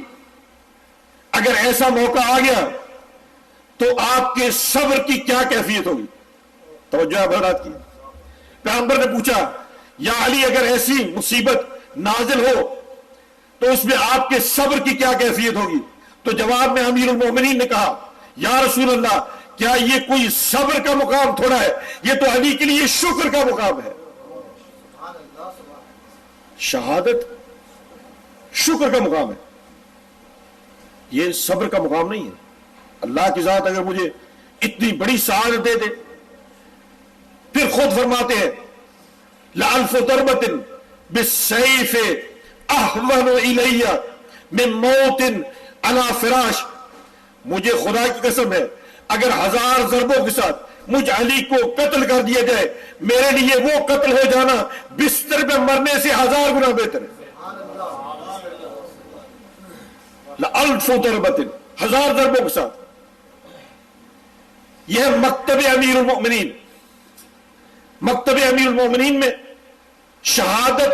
اگر ایسا موقع آ گیا تو آپ کے صبر کی کیا کیفیت ہوگی؟ توجہ ہے حضرات کی۔ پیغمبر نے پوچھا یا علی اگر ایسی مصیبت نازل ہو تو اس میں آپ کے صبر کی کیا کیفیت ہوگی؟ تو جواب میں امیر المومنین نے کہا یا رسول اللہ کیا یہ کوئی صبر کا مقام تھوڑا ہے، یہ تو علی کے لیے شکر کا مقام ہے۔ شہادت شکر کا مقام ہے، یہ صبر کا مقام نہیں ہے۔ اللہ کی ذات اگر مجھے اتنی بڑی سعادت دے دے، پھر خود فرماتے ہیں لألف ضربۃ بالسیف اہون الی من موت علی فراش، مجھے خدا کی قسم ہے اگر 1000 ضربوں کے ساتھ مجھ علی کو قتل کر دیا جائے میرے لیے وہ قتل ہو جانا بستر پہ مرنے سے 1000 گنا بہتر ہے۔ لألف ضربۃ 1000 ضربوں کے ساتھ، یہ مکتب امیر المؤمنین۔ مکتب امیر المؤمنین میں شہادت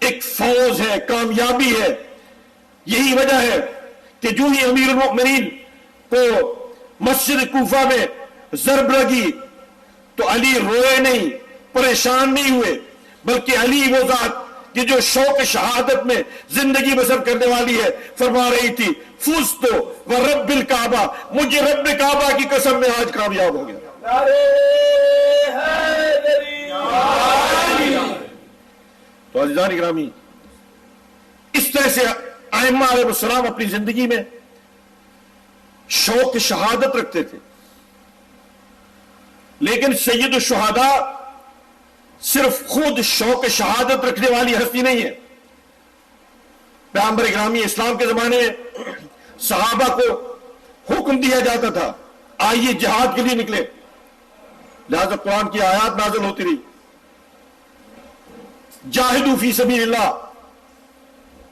ایک فوز ہے، کامیابی ہے۔ یہی وجہ ہے کہ جو ہی امیر المؤمنین کو مسجد کوفہ میں ضرب لگی تو علی روئے نہیں، پریشان نہیں ہوئے، بلکہ علی وہ ذات کہ جو شوق شہادت میں زندگی بسر کرنے والی ہے فرما رہی تھی فزت ورب الکعبہ، مجھے رب کعبہ کی قسم میں آج کامیاب ہو گیا۔ تو عزیزان اکرامی، اس طرح سے ائمہ علیہ السلام اپنی زندگی میں شوق شہادت رکھتے تھے۔ لیکن سید الشہداء صرف خود شوق شہادت رکھنے والی ہستی نہیں ہے. پیغمبر گرامی اسلام کے زمانے میں صحابہ کو حکم دیا جاتا تھا آئیے جہاد کے لیے نکلے، لہذا قرآن کی آیات نازل ہوتی رہی، جاہدوا فی سبیل اللہ.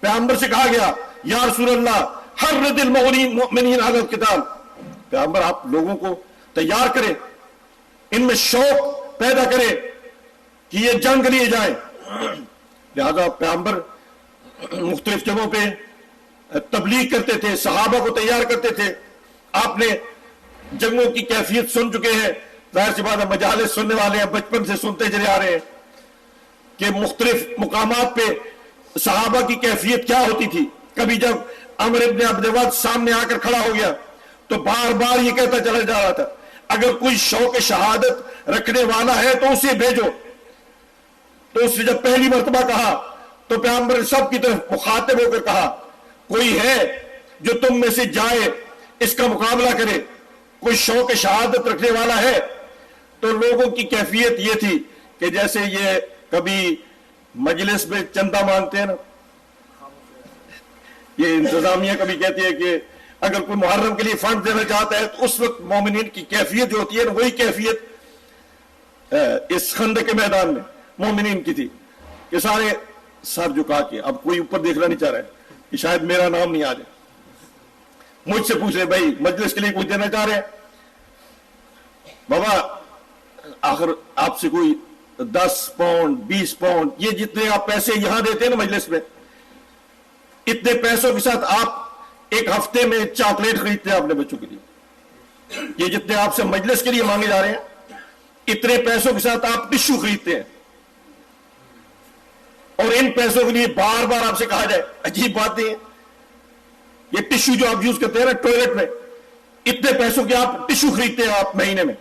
پیغمبر سے کہا گیا یا رسول اللہ حرض المؤمنین علی القتال، پیغمبر آپ لوگوں کو تیار کرے، ان میں شوق پیدا کرے کہ یہ جنگ کے لیے جائیں. لہذا پیغمبر مختلف جگہوں پہ تبلیغ کرتے تھے، صحابہ کو تیار کرتے تھے. آپ نے جنگوں کی کیفیت سن چکے ہیں، ظاہر سی بات ہے مجالس سننے والے ہیں، بچپن سے سنتے چلے آ رہے ہیں کہ مختلف مقامات پہ صحابہ کی کیفیت کیا ہوتی تھی. کبھی جب عمر ابن عبد الود سامنے آ کر کھڑا ہو گیا تو بار بار یہ کہتا چلا جا رہا تھا اگر کوئی شوق شہادت رکھنے والا ہے تو اسے بھیجو. تو اس نے جب پہلی مرتبہ کہا تو پیغمبر سب کی طرف مخاطب ہو کر کہا کوئی ہے جو تم میں سے جائے اس کا مقابلہ کرے، کوئی شوق شہادت رکھنے والا ہے. تو لوگوں کی کیفیت یہ تھی کہ جیسے یہ کبھی مجلس میں چندہ مانگتے ہیں نا، یہ انتظامیہ کبھی کہتی ہے کہ اگر کوئی محرم کے لیے فنڈ دینا چاہتا ہے تو اس وقت مومنین کی کیفیت جو ہوتی ہے نا وہی کیفیت اس خندق کے میدان میں مومنین کی تھی کہ سارے سر جھکا کے، اب کوئی اوپر دیکھنا نہیں چاہ رہا ہے کہ شاید میرا نام نہیں آ جائے. مجھ سے پوچھ رہے بھائی مجلس کے لیے کچھ دینا چاہ رہے ہیں؟ بابا آخر آپ سے کوئی 10 پاؤنڈ 20 پاؤنڈ یہ جتنے آپ پیسے یہاں دیتے ہیں نا مجلس میں، اتنے پیسوں کے ساتھ آپ ایک ہفتے میں چاکلیٹ خریدتے ہیں اپنے بچوں کے لیے. یہ جتنے آپ سے مجلس کے لیے مانگے جا رہے ہیں اتنے پیسوں کے ساتھ آپ ٹشو خریدتے ہیں، اور ان پیسوں کے لیے بار بار آپ سے کہا جائے. عجیب بات نہیں ہے، یہ ٹشو جو آپ یوز کرتے ہیں نا ٹوائلٹ میں، اتنے پیسوں کے آپ ٹشو خریدتے ہیں آپ مہینے میں.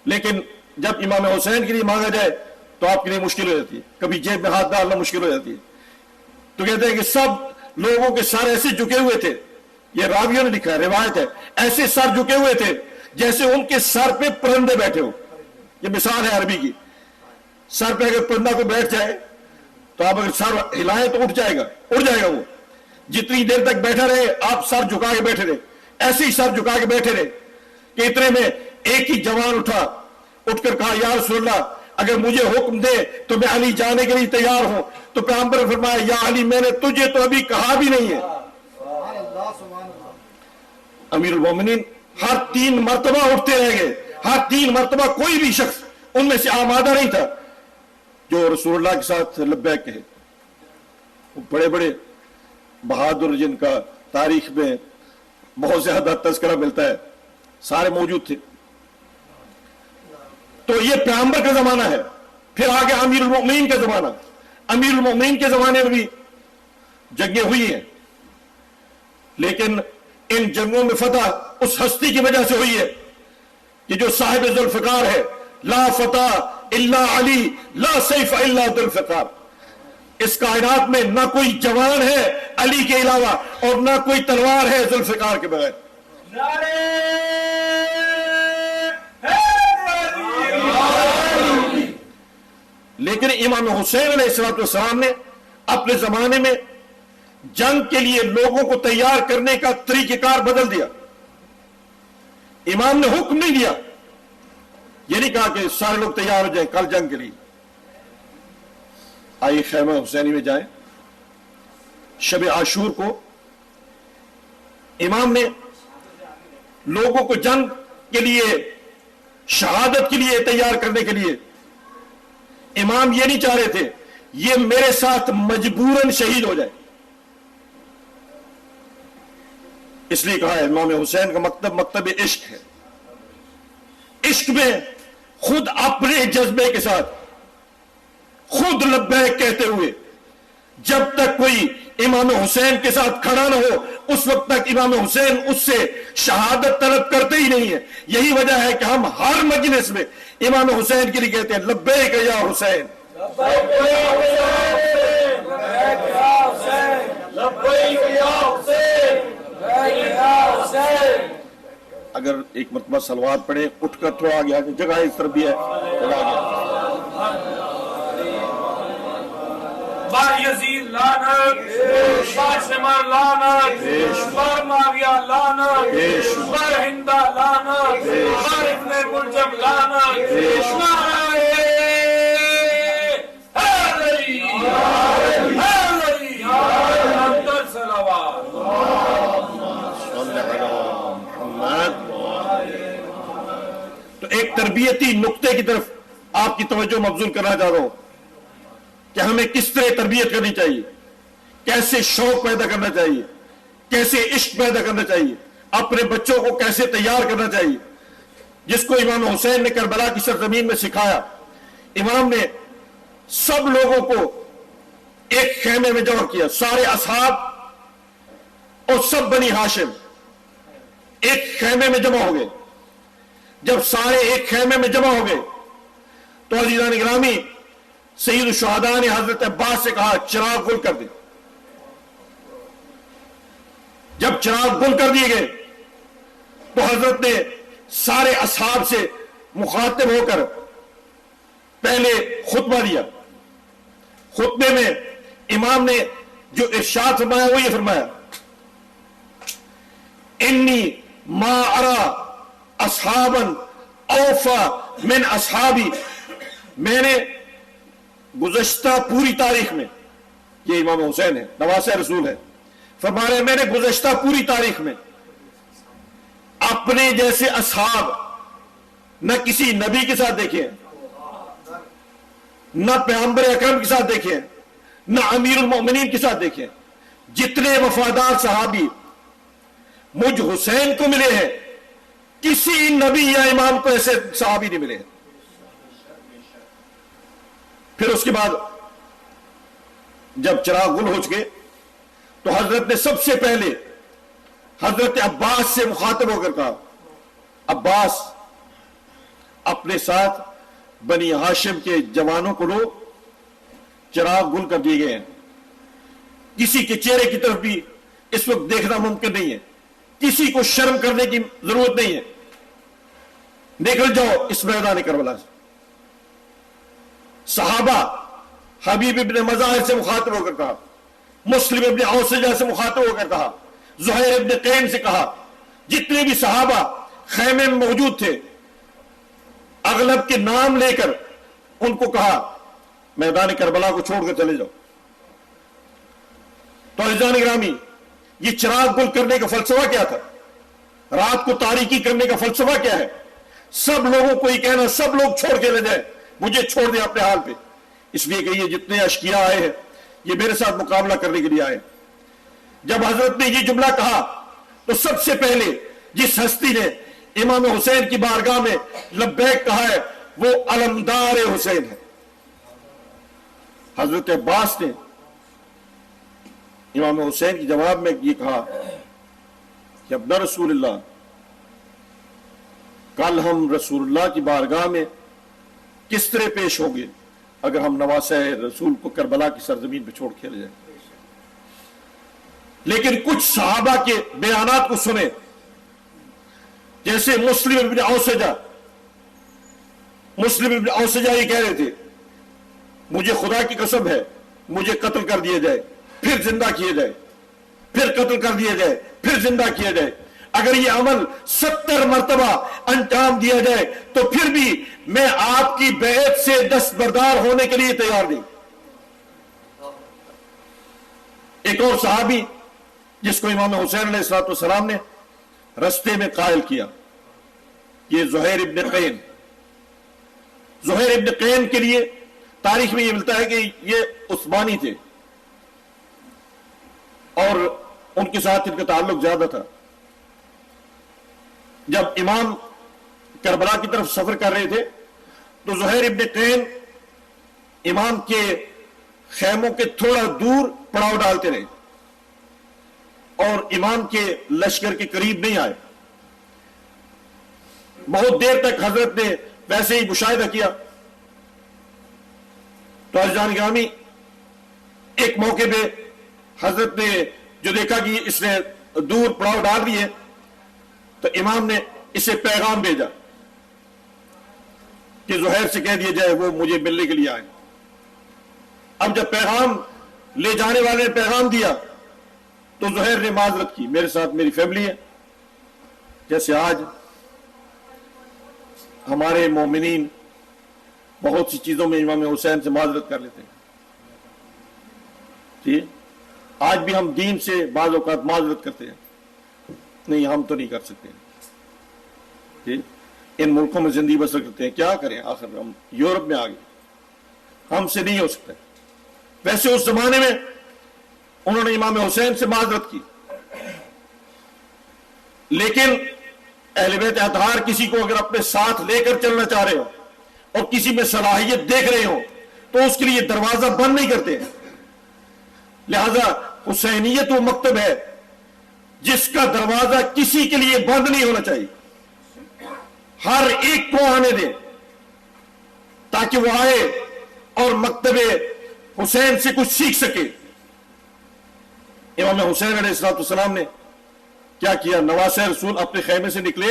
لیکن جب امام حسین کے لیے مانگا جائے تو آپ کے لیے مشکل ہو جاتی ہے، کبھی جیب میں ہاتھ ڈالنا مشکل ہو جاتی ہے. تو کہتے ہیں کہ سب لوگوں کے سر ایسے جھکے ہوئے تھے، یہ راویوں نے لکھا ہے، روایت ہے، ایسے سر جھکے ہوئے تھے جیسے ان کے سر پہ پرندے بیٹھے ہو. یہ مثال ہے عربی کی. سر پہ اگر پرندہ کو بیٹھ جائے تو آپ اگر سر ہلائیں تو اڑ جائے گا وہ. جتنی دیر تک بیٹھا رہے آپ سر جھکا کے بیٹھے رہے، ایسے ہی سر جھکا کے بیٹھے رہے کہ اتنے میں ایک ہی جوان اٹھ کر کہا یا رسول اللہ اگر مجھے حکم دے تو میں علی جانے کے لیے تیار ہوں. تو پیغمبر نے فرمایا یا علی میں نے تجھے تو ابھی کہا بھی نہیں ہے. امیر المومنین ہر 3 مرتبہ اٹھتے رہ گئے، ہر 3 مرتبہ کوئی بھی شخص ان میں سے آمادہ نہیں تھا جو رسول اللہ کے ساتھ لبیک کہے. بڑے بڑے بہادر جن کا تاریخ میں بہت زیادہ تذکرہ ملتا ہے سارے موجود تھے. تو یہ پیغمبر کا زمانہ ہے. پھر آگے امیر المؤمنین کا زمانہ. امیر المؤمنین کے زمانے میں بھی جنگیں ہوئی ہیں، لیکن ان جنگوں میں فتح اس ہستی کی وجہ سے ہوئی ہے کہ جو صاحب ذوالفقار ہے. لا فتح الا علی لا سیف الا ذوالفقار. اس کائنات میں نہ کوئی جوان ہے علی کے علاوہ اور نہ کوئی تلوار ہے ذوالفقار کے بغیر. لیکن امام حسین علیہ السلام نے اپنے زمانے میں جنگ کے لیے لوگوں کو تیار کرنے کا طریقہ کار بدل دیا. امام نے حکم نہیں دیا، یہ نہیں کہا کہ سارے لوگ تیار ہو جائیں کل جنگ کے لیے. آئیے خیمہ حسینی میں جائیں. شب عاشور کو امام نے لوگوں کو جنگ کے لیے شہادت کے لیے تیار کرنے کے لیے، امام یہ نہیں چاہ رہے تھے یہ میرے ساتھ مجبوراً شہید ہو جائے. اس لیے کہا ہے امام حسین کا مکتب عشق ہے. عشق میں خود اپنے جذبے کے ساتھ خود لبیک کہتے ہوئے جب تک کوئی امام حسین کے ساتھ کھڑا نہ ہو اس وقت تک امام حسین اس سے شہادت طلب کرتے ہی نہیں ہے. یہی وجہ ہے کہ ہم ہر مجلس میں امام حسین کے لیے کہتے ہیں لبیک یا حسین. اگر ایک مرتبہ صلوات پڑھیں، اٹھ کر تھوڑا آگے آگے، جگہ اس طرف بھی ہے، جگہ آگے۔ با یزید لعنت، با شمر لعنت، با معاویہ لعنت، با ہندہ لعنت، با ابن ملجم لعنت، نعرہ حیدری، حیدری، اندر صلوات۔ تو ایک تربیتی نقطے کی طرف آپ کی توجہ مبذول کرنا چاہتا ہوں کہ ہمیں کس طرح تربیت کرنی چاہیے، کیسے شوق پیدا کرنا چاہیے، کیسے عشق پیدا کرنا چاہیے، اپنے بچوں کو کیسے تیار کرنا چاہیے، جس کو امام حسین نے کربلا کی سرزمین میں سکھایا۔ امام نے سب لوگوں کو ایک خیمے میں جمع کیا، سارے اصحاب اور سب بنی ہاشم ایک خیمے میں جمع ہو گئے۔ جب سارے ایک خیمے میں جمع ہو گئے تو عزیزان گرامی، سید الشہداء نے حضرت عباس سے کہا چراغ گل کر دے۔ جب چراغ گل کر دیے گئے تو حضرت نے سارے اصحاب سے مخاطب ہو کر پہلے خطبہ دیا۔ خطبے میں امام نے جو ارشاد فرمایا وہ یہ فرمایا، انی ما ارا اصحابا اوفا من اصحابی، میں نے گزشتہ پوری تاریخ میں، یہ امام حسین ہے، نواسہ رسول ہے، فرما رہے ہیں میں نے گزشتہ پوری تاریخ میں اپنے جیسے اصحاب نہ کسی نبی کے ساتھ دیکھے، نہ پیغمبر اکرم کے ساتھ دیکھے، نہ امیر المؤمنین کے ساتھ دیکھے۔ جتنے وفادار صحابی مجھ حسین کو ملے ہیں، کسی نبی یا امام کو ایسے صحابی نہیں ملے ہیں۔ پھر اس کے بعد جب چراغ گل ہو چکے تو حضرت نے سب سے پہلے حضرت عباس سے مخاطب ہو کر کہا، عباس اپنے ساتھ بنی ہاشم کے جوانوں کو لو، چراغ گل کر دیے گئے ہیں، کسی کے چہرے کی طرف بھی اس وقت دیکھنا ممکن نہیں ہے، کسی کو شرم کرنے کی ضرورت نہیں ہے، نکل جاؤ اس میدان کربلا سے۔ صحابہ حبیب ابن مظاہر سے مخاطب ہو کر کہا، مسلم ابن اوسجہ سے مخاطب ہو کر کہا، زہیر ابن قین سے کہا، جتنے بھی صحابہ خیمے میں موجود تھے اغلب کے نام لے کر ان کو کہا میدان کربلا کو چھوڑ کر چلے جاؤ۔ تو عزیزان گرامی، یہ چراغ گل کرنے کا فلسفہ کیا تھا؟ رات کو تاریکی کرنے کا فلسفہ کیا ہے؟ سب لوگوں کو یہ کہنا سب لوگ چھوڑ کے لے جائیں، مجھے چھوڑ دیں اپنے حال پہ، اس لیے کہ یہ جتنے اشقیاء آئے ہیں یہ میرے ساتھ مقابلہ کرنے کے لیے آئے۔ جب حضرت نے یہ جملہ کہا تو سب سے پہلے جس ہستی نے امام حسین کی بارگاہ میں لبیک کہا ہے وہ علمدار حسین ہے۔ حضرت عباس نے امام حسین کے جواب میں یہ کہا کہ ابن رسول اللہ، کل ہم رسول اللہ کی بارگاہ میں کس طرح پیش ہوں گے اگر ہم نواسہ رسول کو کربلا کی سرزمین پہ چھوڑ کے لے جائیں۔ لیکن کچھ صحابہ کے بیانات کو سنیں، جیسے مسلم ابن اوسجہ یہ کہہ رہے تھے مجھے خدا کی قسم ہے مجھے قتل کر دیا جائے پھر زندہ کیے جائے، پھر قتل کر دیا جائے پھر زندہ کیا جائے، اگر یہ عمل 70 مرتبہ انجام دیا جائے تو پھر بھی میں آپ کی بیعت سے دستبردار ہونے کے لیے تیار نہیں۔ ایک اور صحابی جس کو امام حسین علیہ السلام نے رستے میں قائل کیا، یہ زہیر ابن قین۔ زہیر ابن قین کے لیے تاریخ میں یہ ملتا ہے کہ یہ عثمانی تھے اور ان کے ساتھ ان کا تعلق زیادہ تھا۔ جب امام کربلا کی طرف سفر کر رہے تھے تو زہیر ابن قین امام کے خیموں کے تھوڑا دور پڑاؤ ڈالتے رہے اور امام کے لشکر کے قریب نہیں آئے۔ بہت دیر تک حضرت نے ویسے ہی مشاہدہ کیا تو عزیزان گرامی ایک موقع پہ حضرت نے جو دیکھا کہ اس نے دور پڑاؤ ڈال دیے تو امام نے اسے پیغام بھیجا کہ زہیر سے کہہ دیا جائے وہ مجھے ملنے کے لیے آئے. اب جب پیغام لے جانے والے نے پیغام دیا تو زہیر نے معذرت کی, میرے ساتھ میری فیملی ہے. جیسے آج ہمارے مومنین بہت سی چیزوں میں امام حسین سے معذرت کر لیتے ہیں, ٹھیک, آج بھی ہم دین سے بعض اوقات معذرت کرتے ہیں, نہیں ہم تو نہیں کر سکتے, ٹھیک, ان ملکوں میں زندگی بسر کرتے ہیں, کیا کریں, آخر ہم یورپ میں آ گئے, ہم سے نہیں ہو سکتا. ویسے اس زمانے میں انہوں نے امام حسین سے معذرت کی, لیکن اہل بیت اطہار کسی کو اگر اپنے ساتھ لے کر چلنا چاہ رہے ہو اور کسی میں صلاحیت دیکھ رہے ہو تو اس کے لیے دروازہ بند نہیں کرتے. لہذا حسینیت وہ مکتب ہے جس کا دروازہ کسی کے لیے بند نہیں ہونا چاہیے, ہر ایک کو آنے دیں تاکہ وہ آئے اور مکتب حسین سے کچھ سیکھ سکے. امام حسین علیہ السلام نے کیا کیا, نواسہ رسول اپنے خیمے سے نکل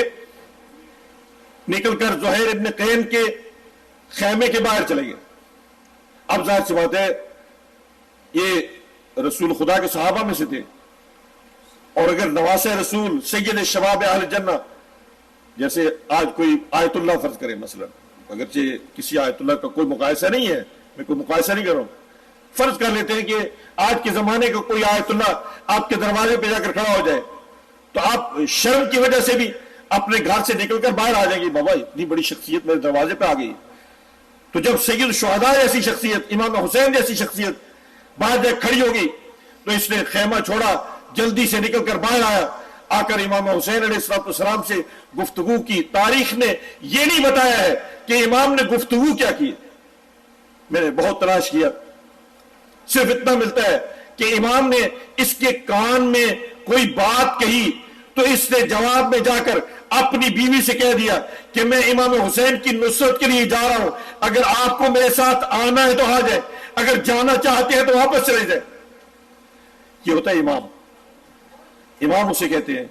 کر زہیر ابن قین کے خیمے کے باہر چلے گئے. اب ظاہر سی بات ہے یہ رسول خدا کے صحابہ میں سے تھے, اور اگر نواسہ رسول سید شباب اہل جنہ, جیسے آج کوئی آیت اللہ فرض کرے مثلا, اگرچہ کسی آیت اللہ کا کوئی مقایسہ نہیں ہے, میں کوئی مقایسہ نہیں کر رہا ہوں, فرض کر لیتے ہیں کہ آج کے زمانے کا کوئی آیت اللہ آپ کے دروازے پہ جا کر کھڑا ہو جائے تو آپ شرم کی وجہ سے بھی اپنے گھر سے نکل کر باہر آ جائیں گے, بابا اتنی بڑی شخصیت میرے دروازے پہ آ گئی. تو جب سید الشہداء جیسی شخصیت, امام حسین جیسی شخصیت باہر جا کھڑی ہوگی تو اس نے خیمہ چھوڑا, جلدی سے نکل کر باہر آیا, آ کر امام حسین علیہ السلام سے گفتگو کی. تاریخ نے یہ نہیں بتایا ہے کہ امام نے گفتگو کیا کی, میں نے بہت تلاش کیا, صرف اتنا ملتا ہے کہ امام نے اس کے کان میں کوئی بات کہی تو اس نے جواب میں جا کر اپنی بیوی سے کہہ دیا کہ میں امام حسین کی نصرت کے لیے جا رہا ہوں, اگر آپ کو میرے ساتھ آنا ہے تو آ جائے, اگر جانا چاہتے ہیں تو واپس چلے جائے. یہ ہوتا ہے امام. امام اسے کہتے ہیں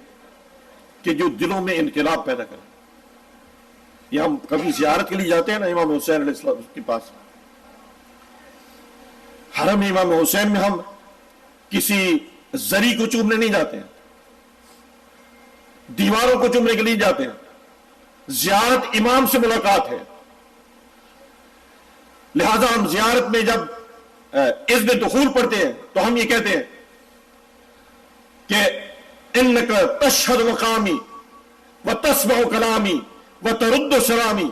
کہ جو دلوں میں انقلاب پیدا کرے. یہ ہم کبھی زیارت کے لیے جاتے ہیں نا امام حسین علیہ السلام کے پاس, حرم امام حسین میں ہم کسی زری کو چومنے نہیں جاتے ہیں, دیواروں کو چومنے کے لیے جاتے ہیں. زیارت امام سے ملاقات ہے, لہذا ہم زیارت میں جب اذن دخول پڑھتے ہیں تو ہم یہ کہتے ہیں کہ انک تشہد مقامی وتسمع کلامی وترد سلامی.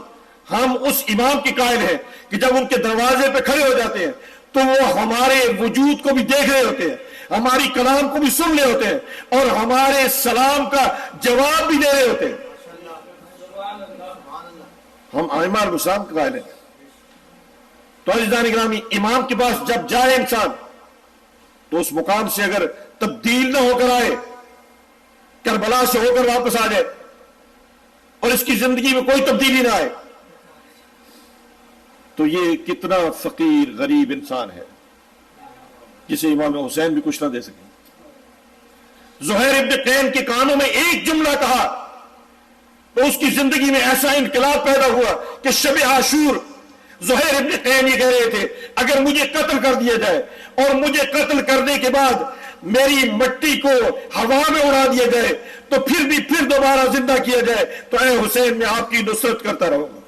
ہم اس امام کے قائل ہیں کہ جب ان کے دروازے پہ کھڑے ہو جاتے ہیں تو وہ ہمارے وجود کو بھی دیکھ رہے ہوتے ہیں, ہماری کلام کو بھی سن رہے ہوتے ہیں, اور ہمارے سلام کا جواب بھی دے رہے ہوتے ہیں. ہم ائمہ الاسلام کے قائل ہیں. تو عزیزان گرامی, امام کے پاس جب جائے انسان تو اس مقام سے اگر تبدیل نہ ہو کر آئے, کربلا سے ہو کر واپس آ جائے اور اس کی زندگی میں کوئی تبدیلی نہ آئے, تو یہ کتنا فقیر غریب انسان ہے جسے امام حسین بھی کچھ نہ دے سکے. زہیر ابن قین کے کانوں میں ایک جملہ کہا تو اس کی زندگی میں ایسا انقلاب پیدا ہوا کہ شب عاشور زہیر ابن قین یہ کہہ رہے تھے اگر مجھے قتل کر دیا جائے اور مجھے قتل کرنے کے بعد میری مٹی کو ہوا میں اڑا دیا جائے تو پھر دوبارہ زندہ کیا جائے تو اے حسین میں آپ کی نصرت کرتا رہوں گا.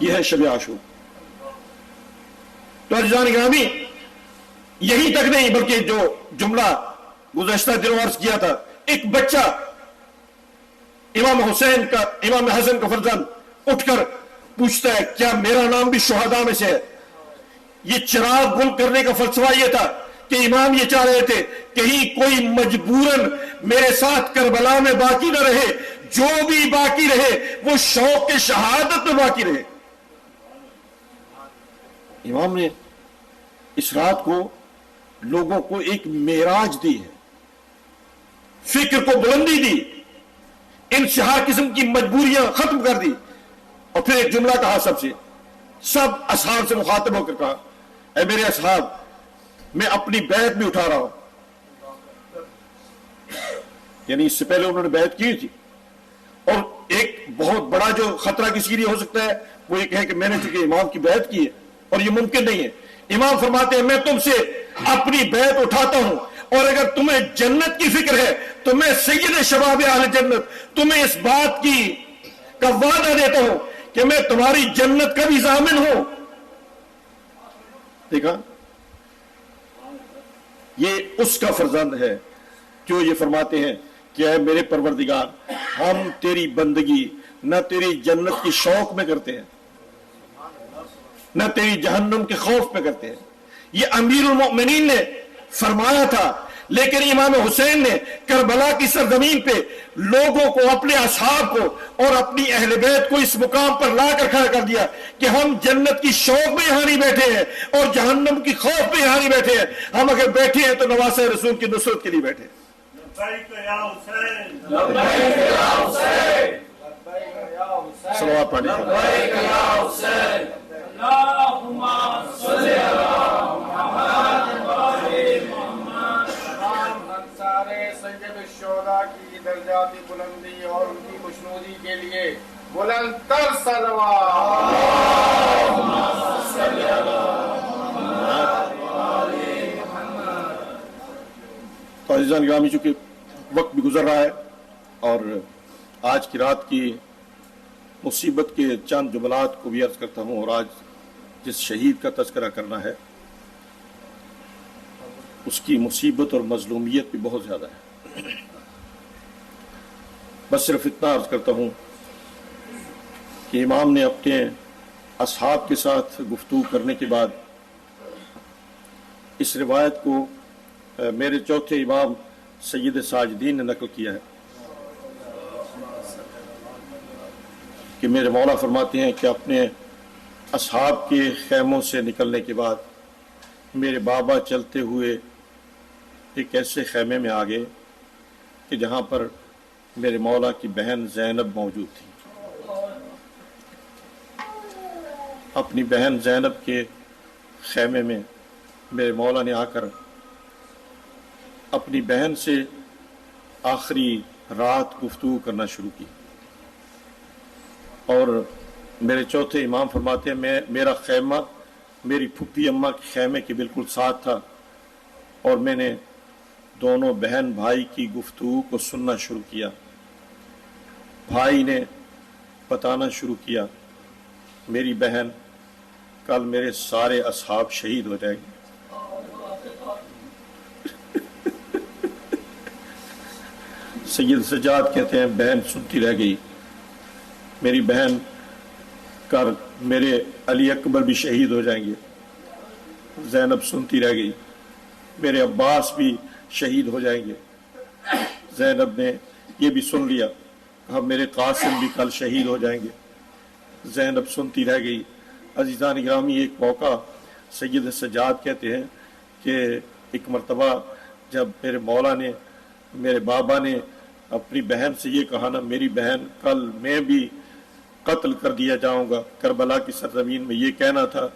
یہ ہے شب عاشور. تو عزیزان گرامی, یہی تک نہیں بلکہ جو جملہ گزشتہ دنوں عرض کیا تھا, ایک بچہ امام حسن کا فرزند اٹھ کر پوچھتا ہے کیا میرا نام بھی شہداء میں سے ہے. یہ چراغ گل کرنے کا فلسفہ یہ تھا کہ امام یہ چاہ رہے تھے کہیں کوئی مجبوراً میرے ساتھ کربلا میں باقی نہ رہے, جو بھی باقی رہے وہ شوق کے شہادت میں باقی رہے. امام نے اس رات کو لوگوں کو ایک معراج دی ہے, فکر کو بلندی دی, انتہا قسم کی مجبوریاں ختم کر دی, اور پھر ایک جملہ کہا سب اصحاب سے مخاطب ہو کر کہا اے میرے اصحاب, میں اپنی بیعت بھی اٹھا رہا ہوں. یعنی اس سے پہلے انہوں نے بیعت کی تھی. اور ایک بہت بڑا جو خطرہ کسی کے لیے ہو سکتا ہے وہ ایک ہے کہ میں نے چونکہ امام کی بیعت کی ہے اور یہ ممکن نہیں ہے. امام فرماتے ہیں میں تم سے اپنی بیعت اٹھاتا ہوں اور اگر تمہیں جنت کی فکر ہے تو میں سید شباب اہل جنت تمہیں اس بات کی کا وعدہ دیتا ہوں کہ میں تمہاری جنت کا بھی ضامن ہوں. دیکھا یہ اس کا فرزند ہے جو یہ فرماتے ہیں کہ اے میرے پروردگار ہم تیری بندگی نہ تیری جنت کی شوق میں کرتے ہیں نہ تیری جہنم کے خوف میں کرتے ہیں. یہ امیر المؤمنین نے فرمایا تھا لیکن امام حسین نے کربلا کی سرزمین پہ لوگوں کو اپنے اصحاب کو اور اپنی اہل بیت کو اس مقام پر لا کر کھڑا کر دیا کہ ہم جنت کی شوق میں یہاں نہیں بیٹھے ہیں اور جہنم کی خوف میں یہاں نہیں بیٹھے ہیں. ہم اگر بیٹھے ہیں تو نواسہ رسول کی نصرت کے لیے بیٹھے ہیں. صلوات پڑھیں. سید الشہداء کی درجاتی بلندی اور ان کی خوشنودی کے لیے بلند تر صلوات. تو عزیزان گرامی چونکہ وقت بھی گزر رہا ہے اور آج کی رات کی مصیبت کے چند جملات کو بھی عرض کرتا ہوں اور آج جس شہید کا تذکرہ کرنا ہے اس کی مصیبت اور مظلومیت بھی بہت زیادہ ہے. بس صرف اتنا عرض کرتا ہوں کہ امام نے اپنے اصحاب کے ساتھ گفتگو کرنے کے بعد اس روایت کو میرے چوتھے امام سید ساجدین نے نقل کیا ہے کہ میرے مولا فرماتے ہیں کہ اپنے اصحاب کے خیموں سے نکلنے کے بعد میرے بابا چلتے ہوئے ایک ایسے خیمے میں آگے کہ جہاں پر میرے مولا کی بہن زینب موجود تھی. اپنی بہن زینب کے خیمے میں میرے مولا نے آ کر اپنی بہن سے آخری رات گفتگو کرنا شروع کی اور میرے چوتھے امام فرماتے ہیں میرا خیمہ میری پھپھی اماں کے خیمے کے بالکل ساتھ تھا اور میں نے دونوں بہن بھائی کی گفتگو کو سننا شروع کیا. بھائی نے بتانا شروع کیا میری بہن کل میرے سارے اصحاب شہید ہو جائیں گے. سید سجاد کہتے ہیں بہن سنتی رہ گئی میری بہن کر میرے علی اکبر بھی شہید ہو جائیں گے. زینب سنتی رہ گئی میرے عباس بھی شہید ہو جائیں گے. زینب نے یہ بھی سن لیا اب میرے قاسم بھی کل شہید ہو جائیں گے. زینب سنتی رہ گئی. عزیزان گرامی ایک موقع سید سجاد کہتے ہیں کہ ایک مرتبہ جب میرے مولا نے میرے بابا نے اپنی بہن سے یہ کہا نا میری بہن کل میں بھی قتل کر دیا جاؤں گا. کربلا کی سرزمین میں یہ کہنا تھا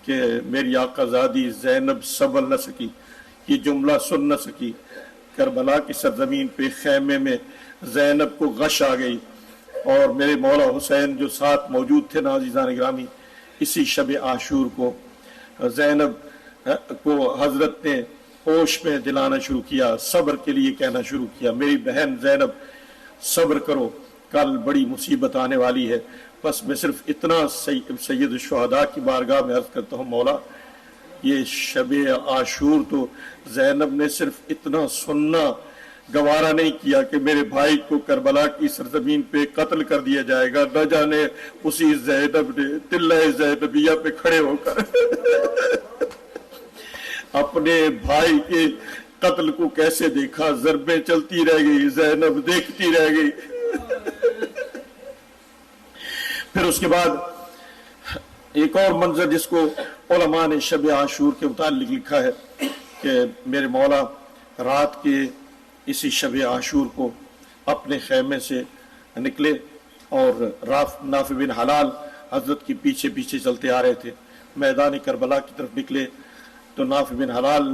کہ میری آقا زادی زینب سنبھل نہ سکی یہ جملہ سن نہ سکی. کربلا کی سرزمین پہ خیمے میں زینب کو غش آ گئی اور میرے مولا حسین جو ساتھ موجود تھے نا عزیزان گرامی اسی شب عاشور کو زینب کو حضرت نے ہوش میں دلانا شروع کیا صبر کے لیے کہنا شروع کیا میری بہن زینب صبر کرو کل بڑی مصیبت آنے والی ہے. بس میں صرف اتنا سید الشہداء کی بارگاہ میں عرض کرتا ہوں مولا یہ شب عاشور تو زینب نے صرف اتنا سننا گوارا نہیں کیا کہ میرے بھائی کو کربلا کی سرزمین پہ قتل کر دیا جائے گا. نہ جانے اسی زینب نے تلہ زینبیہ پہ کھڑے ہو کر اپنے بھائی کے قتل کو کیسے دیکھا. ضربیں چلتی رہ گئی زینب دیکھتی رہ گئی. پھر اس کے بعد ایک اور منظر جس کو علماء نے شب عاشور کے متعلق لکھا ہے کہ میرے مولا رات کے اسی شب عاشور کو اپنے خیمے سے نکلے اور نافع بن حلال حضرت کی پیچھے چلتے آ رہے تھے. میدان کربلا کی طرف نکلے تو نافع بن حلال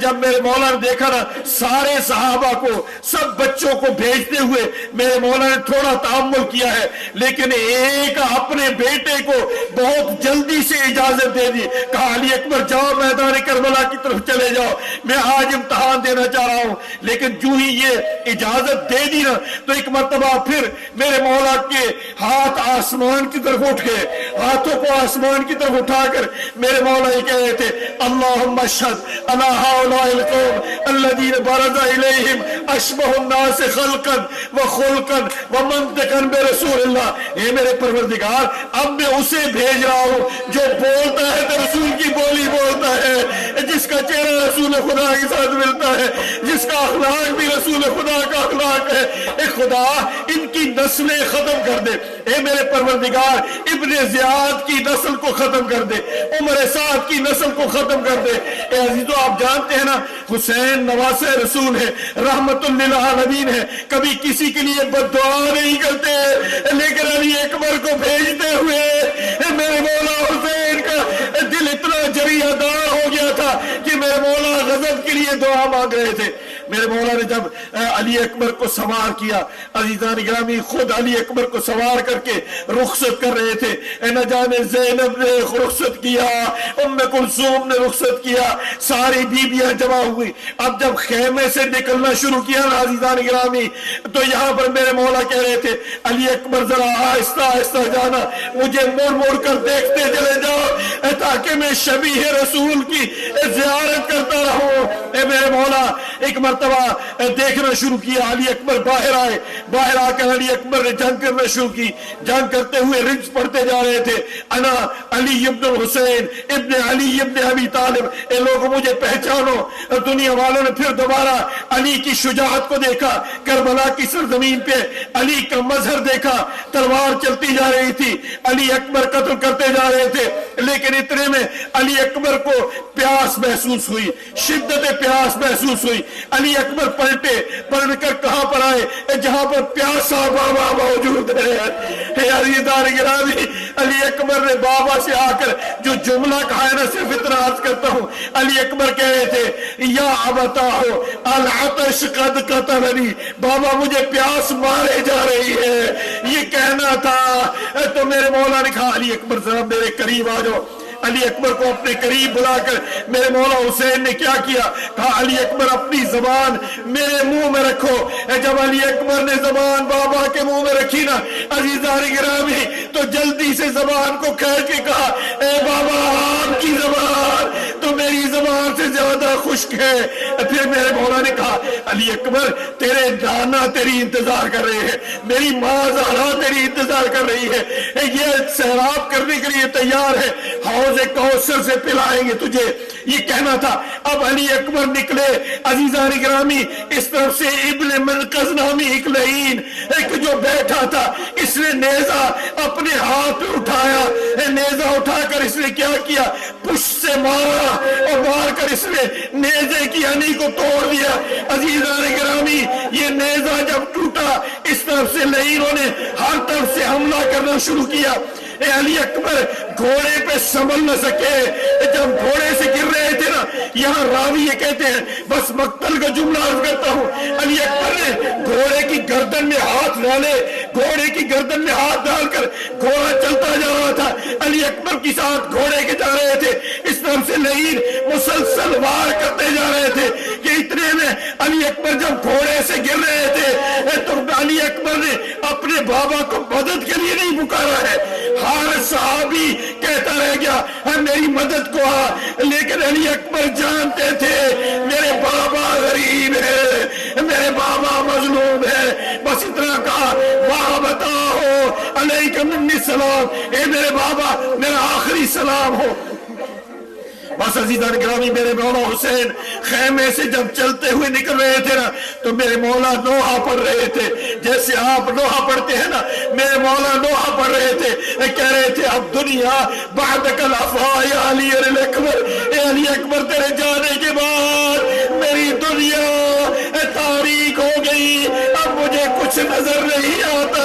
جب میرے مولا نے دیکھا نا سارے صحابہ کو سب بچوں کو بھیجتے ہوئے میرے مولا نے تھوڑا تعامل کیا ہے، لیکن ایک اپنے بیٹے کو بہت جلدی سے اجازت دے دی، کہا علی اکبر جاؤ میدان کربلا کی طرف چلے جاؤ، میں آج امتحان دینا چاہ رہا ہوں۔ لیکن جو ہی یہ اجازت دے دی نا تو ایک مرتبہ پھر میرے مولا کے ہاتھ آسمان کی طرف اٹھ گئے، ہاتھوں کو آسمان کی طرف اٹھا کر میرے مولا یہ کہہ رہے تھے اللہم اشہد انا ہؤلاء القوم الذین برز الیہم اشبہ الناس خلقا وخلقا ومنطقا برسول اللہ۔ اے میرے پروردگار اب میں اسے بھیج رہا ہوں جو بولتا ہے تو رسول کی بولی بولتا ہے، جس کا چہرہ رسول خدا کے ساتھ ملتا ہے، جس کا اخلاق بھی رسول خدا کا اخلاق ہے۔ اے خدا ان کی نسلیں ختم کر دے، اے میرے پروردگار ابن زیاد کی نسل کو ختم کر دے، عمر سعد کی نسل کو ختم کر دے۔ اے عزیزو آپ جانتے ہیں نا حسین نواسہ رسول ہے، رحمت للعالمین ہے، کبھی کسی کے لیے بد دعا نہیں کرتے، لیکن علی اکبر کو بھیجتے ہوئے میرے مولا حسین کا دل اتنا جریہ دار ہو گیا تھا کہ میرے مولا غضب کے لیے دعا مانگ رہے تھے۔ میرے مولا نے جب علی اکبر کو سوار کیا، عزیزان گرامی خود علی اکبر کو سوار کر کے رخصت کر رہے تھے، نہ جانے زینب نے رخصت کیا، ام کلثوم نے رخصت کیا، ساری بیویاں جمع ہوئی۔ اب جب خیمے سے نکلنا شروع کیا نا عزیزان گرامی تو یہاں پر میرے مولا کہہ رہے تھے علی اکبر ذرا آہستہ آہستہ جانا، مجھے مڑ مڑ کر دیکھتے چلے جاؤ تاکہ میں شبیہ رسول کی زیارت کرتا رہوں۔ اے میرے مولا ایک مرتبہ دیکھنا شروع کیا، علی اکبر باہر آئے، باہر آ کر علی اکبر نے جنگ کرنا شروع کی، جنگ کرتے ہوئے رجز پڑھتے جا رہے تھے، انا علی ابن الحسین ابن علی ابن ابی طالب، اے لوگوں مجھے پہچانو۔ دنیا والوں نے پھر دوبارہ علی کی شجاعت کو دیکھا، کربلا کی سرزمین پہ علی کا مظہر دیکھا، تلوار چلتی جا رہی تھی، علی اکبر قتل کرتے جا رہے تھے، لیکن اتنے میں علی اکبر کو پیاس محسوس ہوئی، شدت پیاس محسوس ہوئی۔ علی اکبر پلٹے، پلٹ کر کہاں پر آئے؟ جہاں پر پیاسا بابا موجود ہے۔ عزیزان گرامی علی اکبر نے بابا سے آ کر جو جملہ کہا ہے نا صرف اتنا عرض کرتا ہوں، علی اکبر کہہ رہے تھے یا ابتا ہو العطش قد قتلنی، بابا مجھے پیاس مارے جا رہی ہے، یہ کہنا تھا۔ تو میرے مولا نے کہا علی اکبر ذرا میرے قریب آ جاؤ۔ علی اکبر کو اپنے قریب بلا کر میرے مولا حسین نے کیا کیا؟ کہا علی اکبر اپنی زبان میرے منہ میں رکھو۔ جب علی اکبر نے زبان بابا کے منہ میں رکھی نا عزیزان گرامی تو جلدی سے زبان کو کھینچ کے کہا اے بابا آپ کی زبان تو میری زبان سے زیادہ خشک ہے۔ پھر میرے مولا نے کہا علی اکبر تیرے نانا تیری انتظار کر رہے ہیں، میری ماں زہرا تیری انتظار کر رہی ہے، یہ سیراب کرنے کے لیے تیار ہے، حوض کوثر سے پلائیں گے تجھے، یہ کہنا تھا۔ اب علی اکبر نکلے عزیزان گرامی، اس طرف سے ابن منقذ نامی ایک لعین ایک جو بیٹھا تھا، اس نے نیزہ اپنے ہاتھ میں اٹھایا، نیزہ اٹھا کر اس نے کیا کیا؟ پشت سے مارا اور مار کر اس نے نیزے کی ہنی کو توڑ دیا۔ عزیزان گرامی یہ نیزہ جب ٹوٹا اس طرف سے لعینوں نے ہر طرف سے حملہ کرنا شروع کیا۔ اے علی اکبر گھوڑے پہ سنبھل نہ سکے، جب گھوڑے سے گر رہے تھے نا یہاں راوی یہ کہتے ہیں بس مقتل کا جملہ عرض کرتا ہوں، علی اکبر نے گھوڑے کی گردن میں ہاتھ ڈالے، گھوڑے کی گردن میں ہاتھ ڈال کر گھوڑا چلتا جا رہا تھا، علی اکبر کے ساتھ گھوڑے کے جا رہے تھے، اس طرف سے لعین مسلسل وار کرتے جا رہے تھے کہ اتنے میں علی اکبر جب گھوڑے سے گر رہے تھے تو علی اکبر نے اپنے بابا کو مدد کے لیے نہیں پکارا ہے، ہر صحابی کہتا رہ گیا میری مدد کو آ، لیکن علی اکبر جانتے تھے میرے بابا غریب ہے، میرے بابا مظلوم ہے، بس اتنا کہا واہ بتاؤ علیکم منی السلام، اے میرے بابا میرا آخری سلام ہو۔ بس عزیزان گرامی میرے مولا حسین خیمے سے جب چلتے ہوئے نکل رہے تھے نا تو میرے مولا نوحہ پڑھ رہے تھے، جیسے آپ نوحہ پڑھتے ہیں نا میرے مولا نوحہ پڑھ رہے تھے، کہہ رہے تھے اب دنیا بعدک الافا یا علی اکبر، اے علی اکبر تیرے جانے کے بعد میری دنیا تاریک ہو گئی، اب مجھے کچھ نظر نہیں آتا،